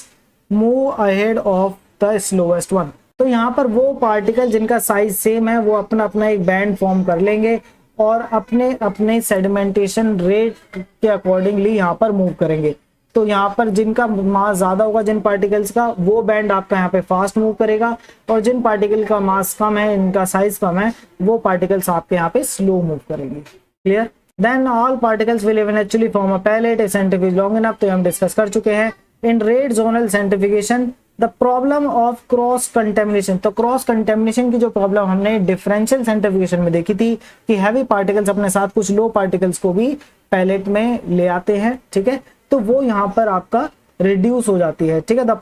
move ahead of the slowest one। तो यहाँ पर वो particle जिनका size same है वो अपना अपना एक बैंड फॉर्म कर लेंगे और अपने अपने सेडिमेंटेशन रेट के अकॉर्डिंगली यहाँ पर मूव करेंगे। तो यहाँ पर जिनका मास ज्यादा होगा जिन पार्टिकल्स का, वो बैंड आपका यहाँ पे फास्ट मूव करेगा, और जिन पार्टिकल का मास कम है, इनका साइज कम है, वो पार्टिकल्स आपके यहाँ पे स्लो मूव करेंगे। Clear. Then all particles will eventually form a pallet if centrifuge long enough। तो हम डिस्कस कर चुके हैं। In rate zonal centrifugation the problem of cross contamination। तो क्रॉस कंटेमिनेशन की जो प्रॉब्लम हमने डिफरेंशियल सेंट्रीफ्यूगेशन में देखी थी कि हैवी पार्टिकल्स अपने साथ कुछ लो पार्टिकल्स को भी पैलेट में ले आते हैं, ठीक है। तो वो यहाँ पर आपका रिड्यूस हो जाती है, ठीक है। The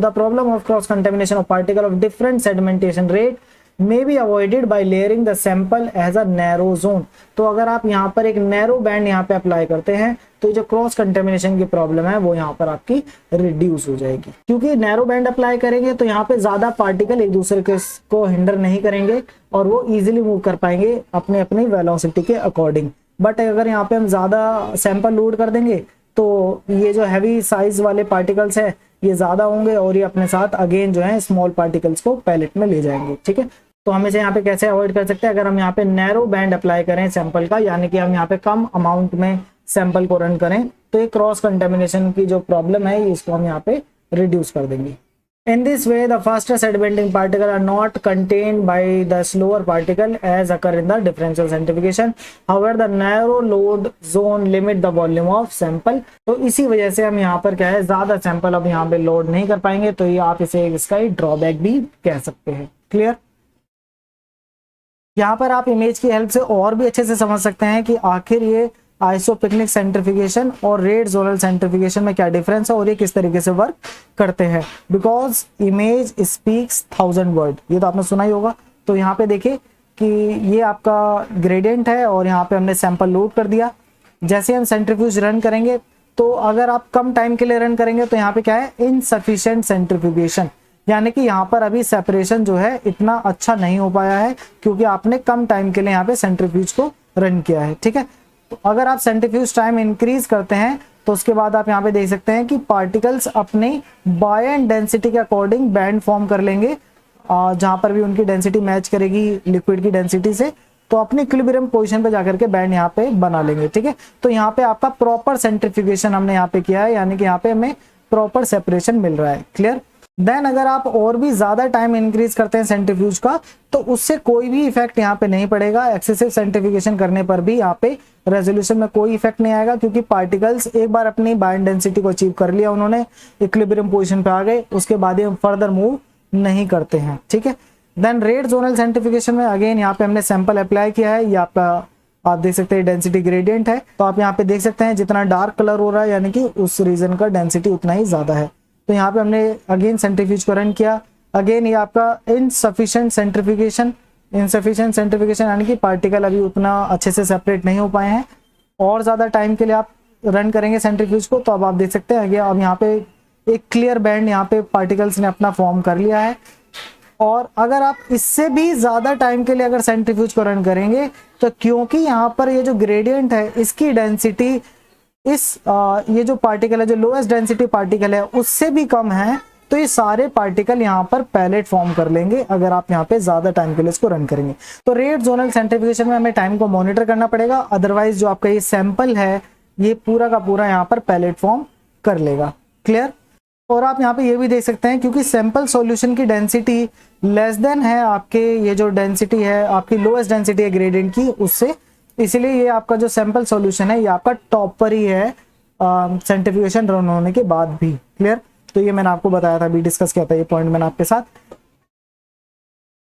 problem of cross contamination of particle of different sedimentation rate may be avoided by layering the sample as a narrow zone। तो अगर आप यहाँ पर एक नैरो बैंड यहाँ पे अप्लाई करते हैं तो जो क्रॉस कंटेमिनेशन की प्रॉब्लम है वो यहाँ पर आपकी रिड्यूस हो जाएगी, क्योंकि नैरो बैंड अप्लाई करेंगे तो यहाँ पे ज्यादा पार्टिकल एक दूसरे को हिंडर नहीं करेंगे और वो इजीली मूव कर पाएंगे अपने अपनी वेलोसिटी के अकॉर्डिंग। बट अगर यहाँ पे हम ज्यादा सैंपल लोड कर देंगे तो ये जो हैवी साइज वाले पार्टिकल्स है ये ज्यादा होंगे और ये अपने साथ अगेन जो है स्मॉल पार्टिकल्स को पैलेट में ले जाएंगे, ठीक है। तो हम इसे यहाँ पे कैसे अवॉइड कर सकते हैं, अगर हम यहाँ पे नैरो बैंड अप्लाई करें सैंपल का, यानी कि हम यहाँ पे कम अमाउंट में सैंपल को रन करें, तो ये क्रॉस कंटेमिनेशन की जो प्रॉब्लम है इसको हम यहाँ पे रिड्यूस कर देंगे। In this way the faster sedimenting particles are not contained by the slower particle as occur in the differential centrifugation। However the narrow load zone limit the volume of sample। तो इसी वजह से हम यहाँ पर क्या है ज्यादा सैंपल अब यहाँ पे लोड नहीं कर पाएंगे, तो ये आप इसे इसका ड्रॉबैक भी कह सकते हैं। क्लियर। यहाँ पर आप इमेज की हेल्प से और भी अच्छे से समझ सकते हैं कि आखिर ये आइसोपिकनिक सेंट्रीफ्यूगेशन और रेड जोनल सेंट्रीफ्यूगेशन में क्या डिफरेंस है और ये किस तरीके से वर्क करते हैं। बिकॉज इमेज स्पीक्स 1000 वर्ड, ये तो आपने सुना ही होगा। तो यहाँ पे देखिए कि ये आपका ग्रेडियंट है और यहाँ पे हमने सैंपल लोड कर दिया। जैसे हम सेंट्रीफ्यूज रन करेंगे तो अगर आप कम टाइम के लिए रन करेंगे तो यहाँ पे क्या है, इनसफिशिएंट सेंट्रीफ्यूगेशन, यानी कि यहाँ पर अभी सेपरेशन जो है इतना अच्छा नहीं हो पाया है क्योंकि आपने कम टाइम के लिए यहाँ पे सेंट्रीफ्यूज को रन किया है। ठीक है, तो अगर आप सेंट्रीफ्यूज टाइम इंक्रीज करते हैं तो उसके बाद आप यहाँ पे देख सकते हैं कि पार्टिकल्स अपने बायन डेंसिटी के अकॉर्डिंग बैंड फॉर्म कर लेंगे, जहां पर भी उनकी डेंसिटी मैच करेगी लिक्विड की डेंसिटी से, तो अपनी इक्विलिब्रियम पोजीशन पे जाकर के बैंड यहाँ पे बना लेंगे। ठीक है, तो यहाँ पे आपका प्रॉपर सेंट्रीफ्यूगेशन हमने यहाँ पे किया है, यानी कि यहाँ पे हमें प्रॉपर सेपरेशन मिल रहा है। क्लियर। देन अगर आप और भी ज्यादा टाइम इंक्रीज करते हैं सेंट्रीफ्यूज का तो उससे कोई भी इफेक्ट यहाँ पे नहीं पड़ेगा। एक्सेसिव सेंट्रीफ्यूगेशन करने पर भी यहाँ पे रेजोल्यूशन में कोई इफेक्ट नहीं आएगा क्योंकि पार्टिकल्स एक बार अपनी बायन डेंसिटी को अचीव कर लिया, उन्होंने इक्विलिब्रियम पोजीशन पे आ गए, उसके बाद ही हम फर्दर मूव नहीं करते हैं। ठीक है, देन रेट जोनल सेंट्रीफ्यूगेशन में अगेन यहाँ पे हमने सैंपल अप्लाई किया है, ये आपका आप देख सकते हैं डेंसिटी ग्रेडियंट है, तो आप यहाँ पे देख सकते हैं जितना डार्क कलर हो रहा है यानी कि उस रीजन का डेंसिटी उतना ही ज्यादा है। तो यहाँ पे हमने अगेन सेंट्रीफ्यूज को रन किया, अगेन ये आपका इनसफिशिएंट सेंट्रीफ्यूगेशन, इनसफिशिएंट सेंट्रीफ्यूगेशन यानी कि पार्टिकल अभी उतना अच्छे से सेपरेट नहीं हो पाए हैं। और ज्यादा टाइम के लिए आप रन करेंगे सेंट्रीफ्यूज को तो अब आप देख सकते हैं अब यहाँ पे एक क्लियर बैंड यहाँ पे पार्टिकल्स ने अपना फॉर्म कर लिया है। और अगर आप इससे भी ज्यादा टाइम के लिए अगर सेंट्रीफ्यूज को रन करेंगे तो क्योंकि यहाँ पर ये जो ग्रेडियंट है इसकी डेंसिटी ये जो पार्टिकल है, जो लोएस्ट डेंसिटी पार्टिकल है उससे भी कम है, तो ये सारे पार्टिकल यहाँ पर पैलेट फॉर्म कर लेंगे अगर आप यहाँ पे ज्यादा टाइम के लिए इसको रन करेंगे। तो रेट जोनल सेंट्रीफ्यूगेशन में हमें टाइम को मॉनिटर करना पड़ेगा, अदरवाइज जो आपका ये सैंपल है ये पूरा का पूरा यहाँ पर पैलेट फॉर्म कर लेगा। क्लियर। और आप यहाँ पे ये भी देख सकते हैं क्योंकि सैंपल सॉल्यूशन की डेंसिटी लेस देन है आपके ये जो डेंसिटी है आपकी लोएस्ट डेंसिटी है ग्रेडियंट की उससे, इसलिए ये आपका जो सैंपल सॉल्यूशन है ये आपका टॉप पर ही है सेंट्रीफ्यूगेशन रन होने के बाद भी। क्लियर। तो ये मैंने आपको बताया था, अभी डिस्कस किया था ये पॉइंट मैंने आपके साथ।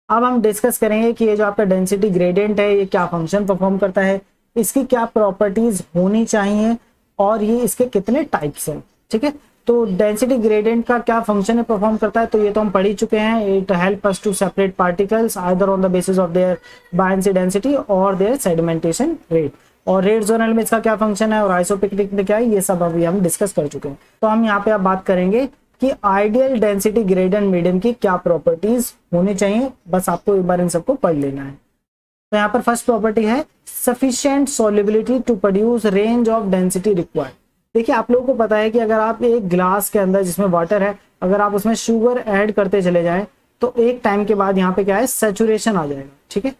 अब हम डिस्कस करेंगे कि ये जो आपका डेंसिटी ग्रेडियंट है ये क्या फंक्शन परफॉर्म करता है, इसकी क्या प्रॉपर्टीज होनी चाहिए और ये इसके कितने टाइप्स हैं। ठीक है, तो डेंसिटी ग्रेडियंट का क्या फंक्शन है परफॉर्म करता है तो ये तो हम पढ़ ही चुके हैं। It help us to separate particles either on the basis of their buoyancy density और देयर सेडिमेंटेशन रेट। और रेट जोनल में इसका क्या फंक्शन है और आइसोपिक्टिक में क्या है ये सब अभी हम डिस्कस कर चुके हैं। तो हम यहाँ पे अब बात करेंगे कि आइडियल डेंसिटी ग्रेडियंट मीडियम की क्या प्रॉपर्टीज होनी चाहिए, बस आपको एक बार इन सबको पढ़ लेना है। तो यहाँ पर फर्स्ट प्रॉपर्टी है sufficient solubility to produce range of density required. देखिए आप लोगों को पता है कि अगर आप एक ग्लास के अंदर जिसमें वाटर है अगर आप उसमें शुगर ऐड करते चले जाएं तो एक टाइम के बाद यहाँ पे क्या है सैचुरेशन आ जाएगा। ठीक है,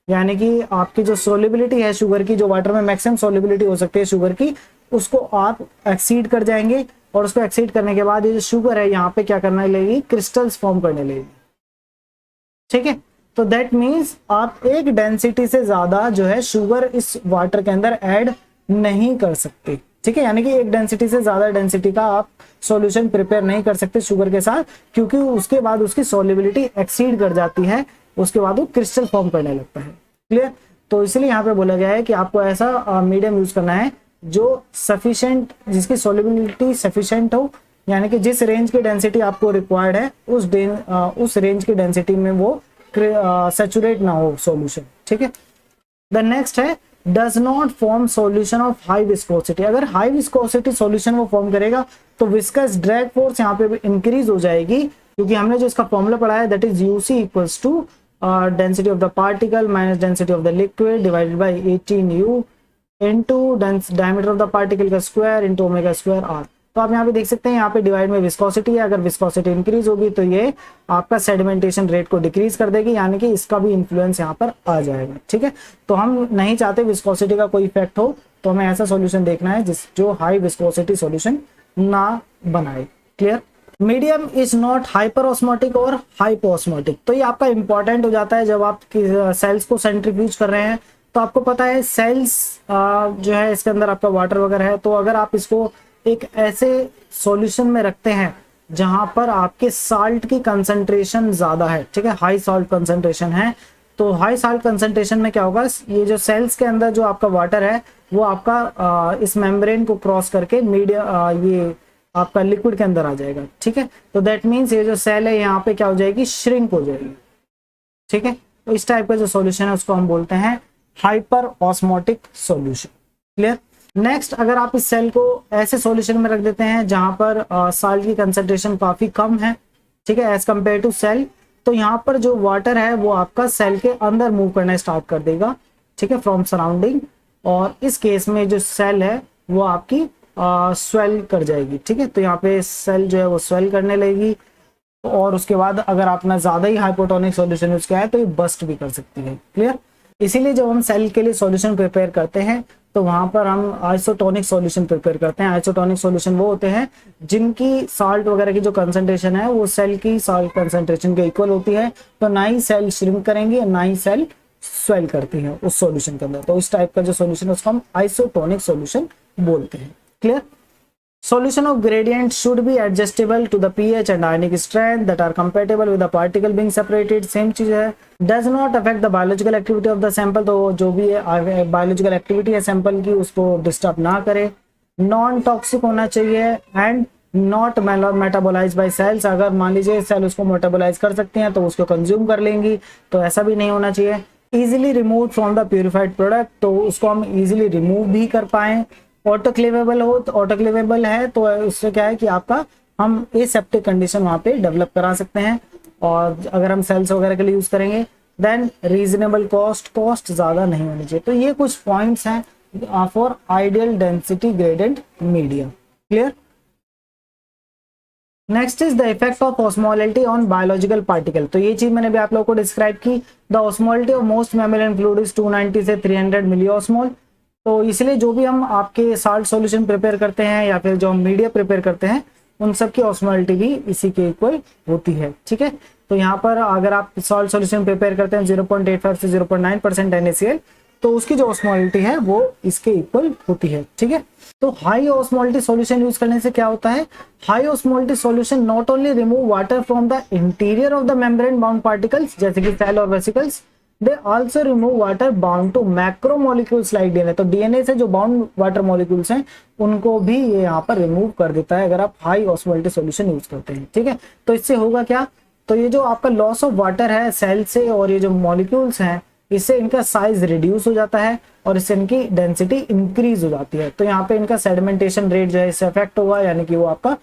यानी कि आपकी जो सोलिबिलिटी है शुगर की, जो वाटर में मैक्सिमम सोलिबिलिटी हो सकती है शुगर की, उसको आप एक्सीड कर जाएंगे और उसको एक्सीड करने के बाद ये जो शुगर है यहाँ पे क्या करने लगेगी, क्रिस्टल्स फॉर्म करने लगेगी। ठीक है, तो दैट मीन्स आप एक डेंसिटी से ज्यादा जो है शुगर इस वाटर के अंदर ऐड नहीं कर सकते। ठीक है, यानी कि एक डेंसिटी से ज्यादा डेंसिटी का आप सॉल्यूशन प्रिपेयर नहीं कर सकते शुगर के साथ, क्योंकि उसके बाद उसकी सॉल्युबिलिटी एक्सीड कर जाती है, उसके बाद वो क्रिस्टल फॉर्म करने लगता है। क्लियर। तो इसलिए यहाँ पे बोला गया है कि आपको ऐसा मीडियम यूज करना है जो सफिशिएंट, जिसकी सॉल्युबिलिटी सफिशिएंट हो, यानी कि जिस रेंज की डेंसिटी आपको रिक्वायर्ड है उस रेंज की डेंसिटी में वो सैचुरेट ना हो सॉल्यूशन। ठीक है, द नेक्स्ट है does not form solution of high viscosity. अगर हाई विस्कोसिटी सॉल्यूशन वो फॉर्म करेगा तो विस्कस ड्रैग फोर्स यहाँ पे इंक्रीज हो जाएगी, क्योंकि हमने जो इसका फॉर्मूला पढ़ा है that is UC equals to density of the particle minus density of the liquid divided by 18u into diameter of the particle का square into omega square r। तो आप यहाँ पे देख सकते हैं यहाँ पे डिवाइड में विस्कोसिटी है, अगर विस्कोसिटी इंक्रीज होगी तो ये आपका सेडिमेंटेशन रेट को डिक्रीज कर देगी, यानी कि इसका भी इन्फ्लुएंस यहाँ पर आ जाएगा। ठीक है, तो हम नहीं चाहते विस्कोसिटी का कोई इफेक्ट हो, तो हमें ऐसा सॉल्यूशन देखना है जो हाई विस्कोसिटी सॉल्यूशन ना बनाए। Clear. Medium is not hyper osmotic और हाइपोस्मोटिक। तो ये आपका इंपॉर्टेंट हो जाता है जब आप सेल्स को सेंट्रीफ्यूज कर रहे हैं। तो आपको पता है सेल्स जो है इसके अंदर आपका वाटर वगैरह है, तो अगर आप इसको एक ऐसे सॉल्यूशन में रखते हैं जहां पर आपके साल्ट की कंसंट्रेशन ज्यादा है, ठीक है, हाई साल्ट कंसंट्रेशन है, तो हाई साल्ट कंसंट्रेशन में क्या होगा, ये जो सेल्स के अंदर जो आपका वाटर है वो आपका इस मेम्ब्रेन को क्रॉस करके ये आपका लिक्विड के अंदर आ जाएगा। ठीक है, तो दैट मीन्स ये जो सेल है यहाँ पे क्या हो जाएगी, श्रिंक हो जाएगी। ठीक है, तो इस टाइप का जो सॉल्यूशन है उसको हम बोलते हैं hyper osmotic solution. Clear. Next, अगर आप इस सेल को ऐसे सॉल्यूशन में रख देते हैं जहां पर साल्ट की कंसंट्रेशन काफी कम है, ठीक है, एज कंपेयर टू सेल, तो यहाँ पर जो वाटर है वो आपका सेल के अंदर मूव करना स्टार्ट कर देगा, ठीक है, फ्रॉम सराउंडिंग। और इस केस में जो सेल है वो आपकी स्वेल कर जाएगी, ठीक है। तो यहाँ पे सेल जो है वो स्वेल करने लगेगी, और उसके बाद अगर आपने ज्यादा ही हाइपोटोनिक सॉल्यूशन यूज किया है तो ये बस्ट भी कर सकती है। क्लियर। इसीलिए जब हम सेल के लिए सॉल्यूशन प्रिपेयर करते हैं तो वहां पर हम आइसोटोनिक सॉल्यूशन प्रिपेयर करते हैं। आइसोटोनिक सॉल्यूशन वो होते हैं जिनकी साल्ट वगैरह की जो कंसंट्रेशन है वो सेल की साल्ट कंसंट्रेशन के इक्वल होती है, तो ना ही सेल श्रिंक करेंगे ना ही सेल स्वेल करती है उस सॉल्यूशन के अंदर। तो इस टाइप का जो सॉल्यूशन है उसको हम आइसोटोनिक सॉल्यूशन बोलते हैं। Clear. Solution of gradient should be adjustable to the pH and ionic strength that are compatible with the particle being separated. Same चीज है। Does not affect the biological activity of the sample, तो जो भी biological activity है sample की उसको disturb ना करे। Non toxic होना चाहिए and not metabolized by cells। अगर मान लीजिए सेल उसको मेटाबोलाइज कर सकते हैं तो उसको कंज्यूम कर लेंगी, तो ऐसा भी नहीं होना चाहिए। Easily removed from the purified product, तो उसको हम easily remove भी कर पाए। ऑटोक्लेवेबल हो, तो ऑटोक्लेवेबल है तो उससे क्या है कि आपका हम एसेप्टिक कंडीशन वहां पे डेवलप करा सकते हैं। और अगर हम सेल्स वगैरह के लिए यूज करेंगे देन रीजनेबल कॉस्ट ज्यादा नहीं होनी चाहिए। तो ये कुछ पॉइंट्स हैं for ideal density graded medium. Clear. Next is the effect of osmolality on biological particle. तो ये चीज मैंने भी आप लोगों को डिस्क्राइब की। The osmolality of most mammalian fluid is 290 से 300 मिलियोस्मोल। तो इसलिए जो भी हम आपके साल्ट सॉल्यूशन प्रिपेयर करते हैं या फिर जो हम मीडिया प्रिपेयर करते हैं उन सब की ऑस्मोलिटी भी इसी के इक्वल होती है, ठीक है। तो यहाँ पर अगर आप साल्ट सॉल्यूशन प्रिपेयर करते हैं 0.85 से 0.9% NaCl, तो उसकी जो ऑस्मोलिटी है वो इसके इक्वल होती है, ठीक है। तो हाई ऑस्मोलिटी सॉल्यूशन यूज करने से क्या होता है, high osmolality solution not only remove water from the interior of the membrane bound particles जैसे कि सेल और vesicles, they also remove water bound to macromolecules like DNA। तो DNA से जो बाउंड वाटर मॉलिक्यूल्स हैं उनको भी ये यहाँ पर रिमूव कर देता है अगर आप हाई ऑस्मोलिटी सॉल्यूशन यूज करते हैं, ठीक है। तो इससे होगा क्या, तो ये जो आपका लॉस ऑफ वाटर है सेल से और ये जो मॉलिक्यूल्स हैं इससे इनका साइज रिड्यूस हो जाता है और इससे इनकी डेंसिटी इंक्रीज हो जाती है। तो यहाँ पे इनका सेडिमेंटेशन रेट जो है इससे अफेक्ट होगा, यानी कि वो आपका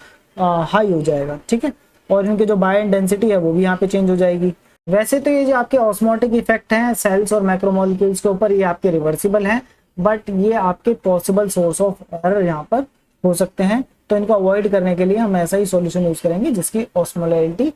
हाई हो जाएगा, ठीक है। और इनकी जो बाइंड डेंसिटी है वो भी यहाँ पे चेंज हो जाएगी। वैसे तो ये जो आपके ऑस्मोटिक इफेक्ट हैं सेल्स और मैक्रोमोलिक्यूल्स के ऊपर ये आपके रिवर्सिबल हैं, बट ये आपके पॉसिबल सोर्स ऑफ एरर यहाँ पर हो सकते हैं। तो इनको अवॉइड करने के लिए हम ऐसा ही सॉल्यूशन यूज करेंगे जिसकी ऑस्मोलैरिटी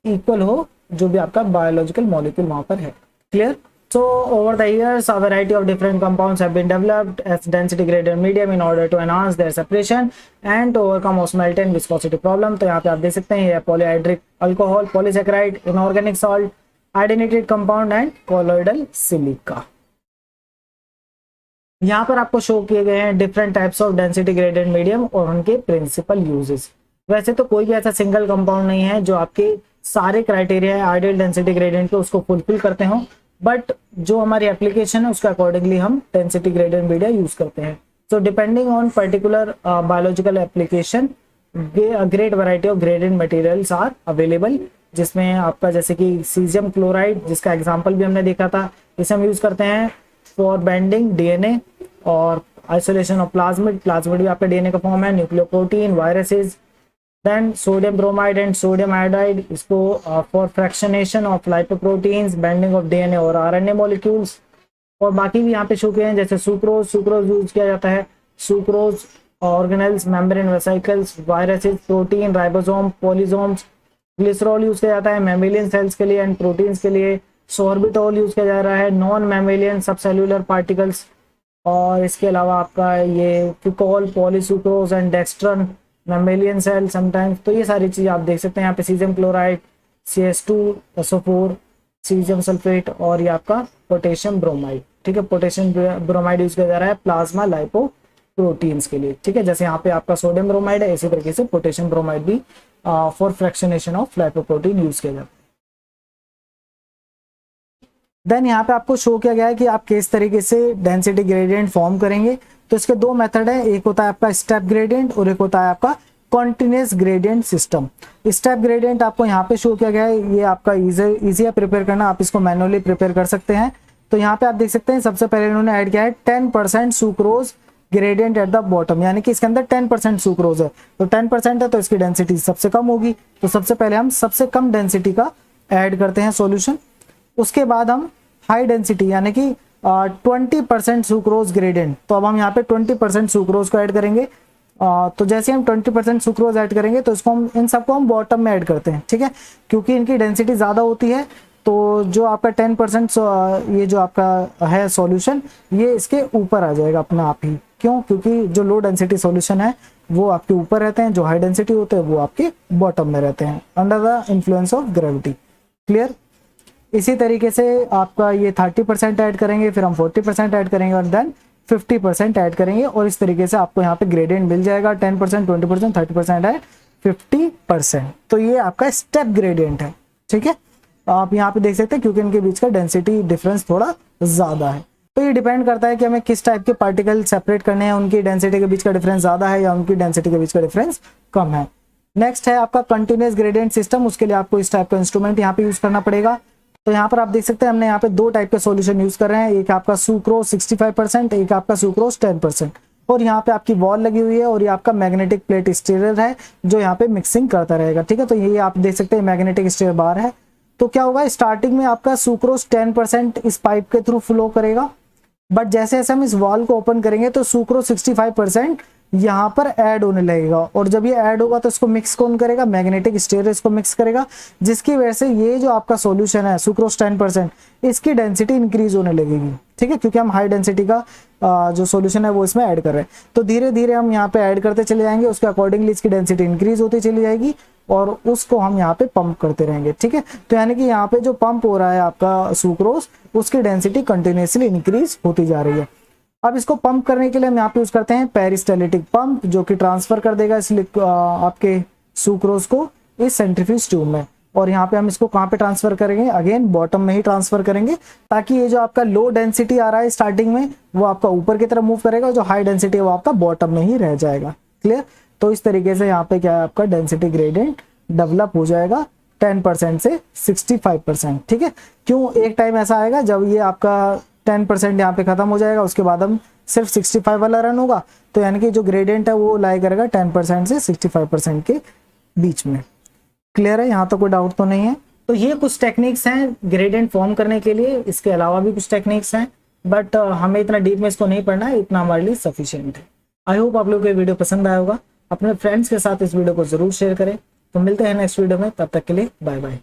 इक्वल हो जो भी आपका बायोलॉजिकल मॉलिक्यूल वहां पर है। Clear. So over the years, a variety of different compounds have been developed as density gradient medium in order to enhance their separation and to overcome osmolality and viscosity problem। तो यहाँ पे आप देख सकते हैं ये polyhydric alcohol, polysaccharide, inorganic salt, iodinated compound and colloidal silica. यहाँ पर आपको शो किए गए हैं different types of density graded medium और उनके प्रिंसिपल यूजेस। वैसे तो कोई भी ऐसा सिंगल कंपाउंड नहीं है जो आपके सारे क्राइटेरिया है आइडियल डेंसिटी ग्रेडियंट के उसको फुलफिल करते हो, बट जो हमारी एप्लीकेशन है उसके अकॉर्डिंगली हम डेंसिटी ग्रेडेड मीडिया यूज करते हैं। So depending on particular biological application great variety of graded materials are available, जिसमें आपका जैसे कि सीजियम क्लोराइड जिसका एग्जांपल भी हमने देखा था, इसे हम यूज करते हैं फॉर बेंडिंग डीएनए और आइसोलेशन ऑफ प्लाज्मिड। प्लाज्मिड भी आपका डीएनए का फॉर्म है, nucleoprotein, viruses. Then sodium bromide and sodium iodide, इसको for fractionation of lipoproteins, banding of DNA और आरएनए मॉलिक्यूल्स। और बाकी भी यहाँ पे शो किए हैं जैसे सुक्रोज यूज किया जाता है, sucrose organelles, membrane vesicles, viruses, protein, ribosome, polysomes. Glycerol use किया जाता है मैमेलियन सेल्स के लिए एंड प्रोटीन्स के लिए। सोर्बिटॉल यूज किया जा रहा है नॉन मैमेलियन सबसेल्यूलर पार्टिकल्स। और इसके अलावा आपका ये फिकॉल, पॉलीसुक्रोज and dextran, mammalian cell sometimes. तो ये सारी चीज आप देख सकते हैं यहाँ पे caesium chloride, CH2SO4, caesium sulphate और ये आपका पोटेशियम ब्रोमाइड, ठीक है। पोटेशियम ब्रोमाइड यूज किया जा रहा है प्लाज्मा लाइपोप्रोटीन्स के लिए, ठीक है। जैसे यहाँ पे आपका सोडियम ब्रोमाइड है इसी तरीके से पोटेशियम ब्रोमाइड भी for fractionation of lipoprotein use किया जाता है। देन यहाँ पे आपको शो किया गया है कि आप किस तरीके से डेंसिटी ग्रेडियंट फॉर्म करेंगे। तो इसके दो मेथड है, एक होता है आपका स्टेप ग्रेडियंट और एक होता है आपका continuous gradient system. Step gradient आपको यहाँ पे शो किया गया है, ये आपका इजी है प्रिपेयर करना, आप इसको मैनुअली प्रिपेयर कर सकते हैं। तो यहाँ पे आप देख सकते हैं सबसे पहले इन्होंने ऐड किया है 10% sucrose gradient eight the bottom, यानी कि इसके अंदर 10% सुक्रोज है, तो 10% है तो इसकी डेंसिटी सबसे कम होगी। तो सबसे पहले हम सबसे कम डेंसिटी का ऐड करते हैं सॉल्यूशन, उसके बाद हम हाई डेंसिटी यानी कि 20% सुक्रोज ग्रेडियंट, तो अब हम यहाँ पे 20% सुक्रोज को ऐड करेंगे। तो जैसे हम 20% सुक्रोज ऐड करेंगे तो इसको हम इन सबको हम बॉटम में ऐड करते हैं, ठीक है, क्योंकि इनकी डेंसिटी ज़्यादा होती है। तो जो आपका 10% ये जो आपका है सॉल्यूशन, ये इसके ऊपर आ जाएगा अपने आप ही। क्यों? क्योंकि जो लो डेंसिटी सॉल्यूशन है वो आपके ऊपर रहते हैं, जो हाई डेंसिटी होते हैं वो आपके बॉटम में रहते हैं, under the influence of gravity. Clear? इसी तरीके से आपका ये 30% ऐड करेंगे, फिर हम 40% ऐड करेंगे और देन 50% ऐड करेंगे, और इस तरीके से आपको यहाँ पे ग्रेडियंट मिल जाएगा 10%, 20%, 30% एंड 50%। तो ये आपका स्टेप ग्रेडियंट है, ठीक है। आप यहाँ पे देख सकते हैं क्योंकि इनके बीच का डेंसिटी डिफरेंस थोड़ा ज्यादा है। तो ये डिपेंड करता है कि हमें किस टाइप के पार्टिकल सेपरेट करने हैं, उनकी डेंसिटी के बीच का डिफरेंस ज्यादा है या उनकी डेंसिटी के बीच का डिफरेंस कम है। नेक्स्ट है आपका कंटिन्यूअस ग्रेडियंट सिस्टम, उसके लिए आपको इस टाइप का इंस्ट्रूमेंट यहाँ पे यूज करना पड़ेगा। तो यहाँ पर आप देख सकते हैं हमने यहाँ पे दो टाइप के सॉल्यूशन यूज कर रहे हैं, एक आपका सुक्रोज 65%, एक आपका सुक्रोज 10%, और यहाँ पे आपकी वॉल लगी हुई है और ये आपका मैग्नेटिक प्लेट स्टीरर है जो यहाँ पे मिक्सिंग करता रहेगा, ठीक है। तो ये आप देख सकते हैं मैग्नेटिक स्टीरर बार है। तो क्या होगा, स्टार्टिंग में आपका सुक्रोज 10% इस पाइप के थ्रू फ्लो करेगा, बट जैसे जैसे हम इस वॉल को ओपन करेंगे तो सुक्रोज 65% यहाँ पर ऐड होने लगेगा, और जब ये ऐड होगा तो इसको मिक्स कौन करेगा, मैग्नेटिक स्टीरर इसको मिक्स करेगा, जिसकी वजह से ये जो आपका सॉल्यूशन है सुक्रोज 10%, इसकी डेंसिटी इंक्रीज होने लगेगी, ठीक है, क्योंकि हम हाई डेंसिटी का जो सॉल्यूशन है वो इसमें ऐड कर रहे हैं। तो धीरे धीरे हम यहाँ पे ऐड करते चले जाएंगे, उसके अकॉर्डिंगली इसकी डेंसिटी इंक्रीज होती चली जाएगी और उसको हम यहाँ पे पंप करते रहेंगे, ठीक है। तो यानी कि यहाँ पे जो पंप हो रहा है आपका सुक्रोज, उसकी डेंसिटी कंटिन्यूसली इंक्रीज होती जा रही है। अब इसको पंप करने के लिए हम यहाँ पे यूज करते हैं पेरिस्टाल्टिक पंप, जो कि ट्रांसफर कर देगा इस आपके सुक्रोज को इस सेंट्रीफ्यूज ट्यूब में, और यहाँ पे हम इसको कहाँ पे ट्रांसफर करेंगे, अगेन बॉटम में ही ट्रांसफर करेंगे, ताकि ये जो आपका लो डेंसिटी आ रहा है स्टार्टिंग में वो आपका ऊपर की तरफ मूव करेगा, जो हाई डेंसिटी है वो आपका बॉटम में ही रह जाएगा। क्लियर? तो इस तरीके से यहाँ पे क्या है, आपका डेंसिटी ग्रेडियंट डेवलप हो जाएगा 10% से 65%, ठीक है। क्यों? एक टाइम ऐसा आएगा जब ये आपका 10% यहाँ पे खत्म हो जाएगा, उसके बाद हम सिर्फ 65 वाला रन होगा, तो यानी कि जो ग्रेडियंट है वो लाई करेगा 10% से 65% के बीच में। क्लियर है? यहाँ तो कोई डाउट तो नहीं है। तो ये कुछ टेक्निक्स हैं ग्रेडियंट फॉर्म करने के लिए, इसके अलावा भी कुछ टेक्निक्स हैं, बट हमें इतना डीप में इसको नहीं पढ़ना है, इतना हमारे लिए सफिशिएंट है। आई होप आप लोगों को ये वीडियो पसंद आया होगा। अपने फ्रेंड्स के साथ इस वीडियो को जरूर शेयर करें। तो मिलते हैं नेक्स्ट वीडियो में, तब तक के लिए बाय बाय।